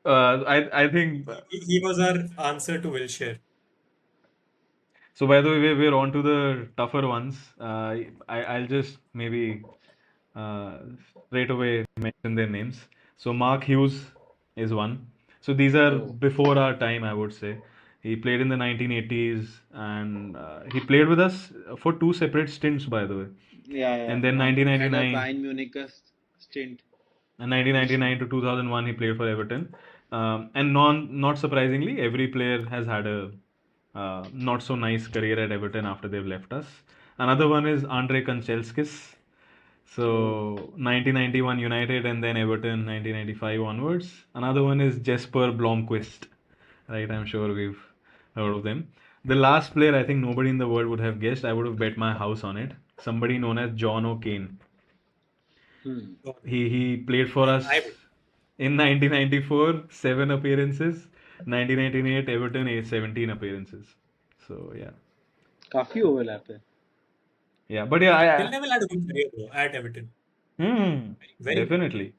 [SPEAKER 3] I think
[SPEAKER 1] He was our answer to Wilshere.
[SPEAKER 3] so. By the way, we're on to the tougher ones. I'll just maybe uh, straight away mention their names. So Mark Hughes is one. So these are
[SPEAKER 2] Oh,
[SPEAKER 3] before our time, I would say. He played in the 1980s and he played with us for two separate stints, by the way.
[SPEAKER 2] yeah, yeah.
[SPEAKER 3] And then
[SPEAKER 2] He had a
[SPEAKER 3] 1999
[SPEAKER 2] Bayern Munich stint
[SPEAKER 3] and
[SPEAKER 2] initially.
[SPEAKER 3] 1999 to 2001, he played for Everton. And not surprisingly, every player has had a not so nice career at Everton after they've left us. Another one is Andre Kanchelskis.
[SPEAKER 2] Oh,
[SPEAKER 3] So 1991 United and then Everton 1995 onwards. Another one is Jesper Blomqvist. Right, I'm sure we've heard of them. The last player I think nobody in the world would have guessed. I would have bet my house on it. Somebody known as John O'Kane.
[SPEAKER 2] hmm.
[SPEAKER 1] So,
[SPEAKER 3] He played for us
[SPEAKER 1] I would.
[SPEAKER 3] in 1994, 7 appearances. 1998 Everton 17 appearances. So yeah,
[SPEAKER 2] काफी overlap है.
[SPEAKER 3] yeah, but yeah,
[SPEAKER 1] Till Neville had a good career though at Everton. Very good.
[SPEAKER 3] definitely.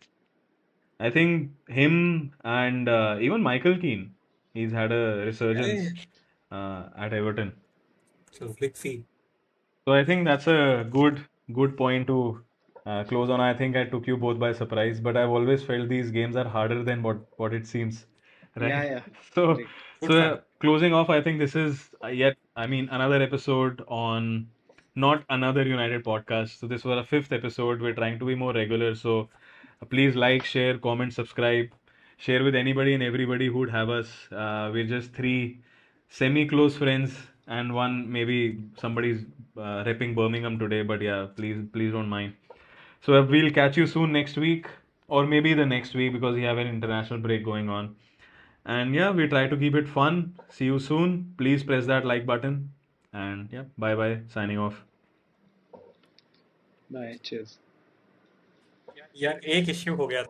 [SPEAKER 3] I think him and even Michael Keane, he's had a resurgence
[SPEAKER 1] Yeah.
[SPEAKER 3] at Everton.
[SPEAKER 1] So big fee.
[SPEAKER 3] So I think that's a good point to close on. I think I took you both by surprise, but I've always felt these games are harder than what it seems,
[SPEAKER 2] Yeah,
[SPEAKER 3] right?
[SPEAKER 2] yeah.
[SPEAKER 3] So
[SPEAKER 2] Correct.
[SPEAKER 1] Good fun.
[SPEAKER 3] closing off, I think this is yet I mean another episode on not another United podcast. So this was our fifth episode. We're trying to be more regular. So please like, share, comment, subscribe, share with anybody and everybody who'd have us. We're just three semi-close friends and one maybe somebody's repping Birmingham today, but yeah, please don't mind. So we'll catch you soon next week or maybe the next week because we have an international break going on. And yeah, we try to keep it fun. See you soon. Please press that like button. And yeah, bye bye. Signing off.
[SPEAKER 2] Bye. Cheers.
[SPEAKER 1] यार एक issue हो गया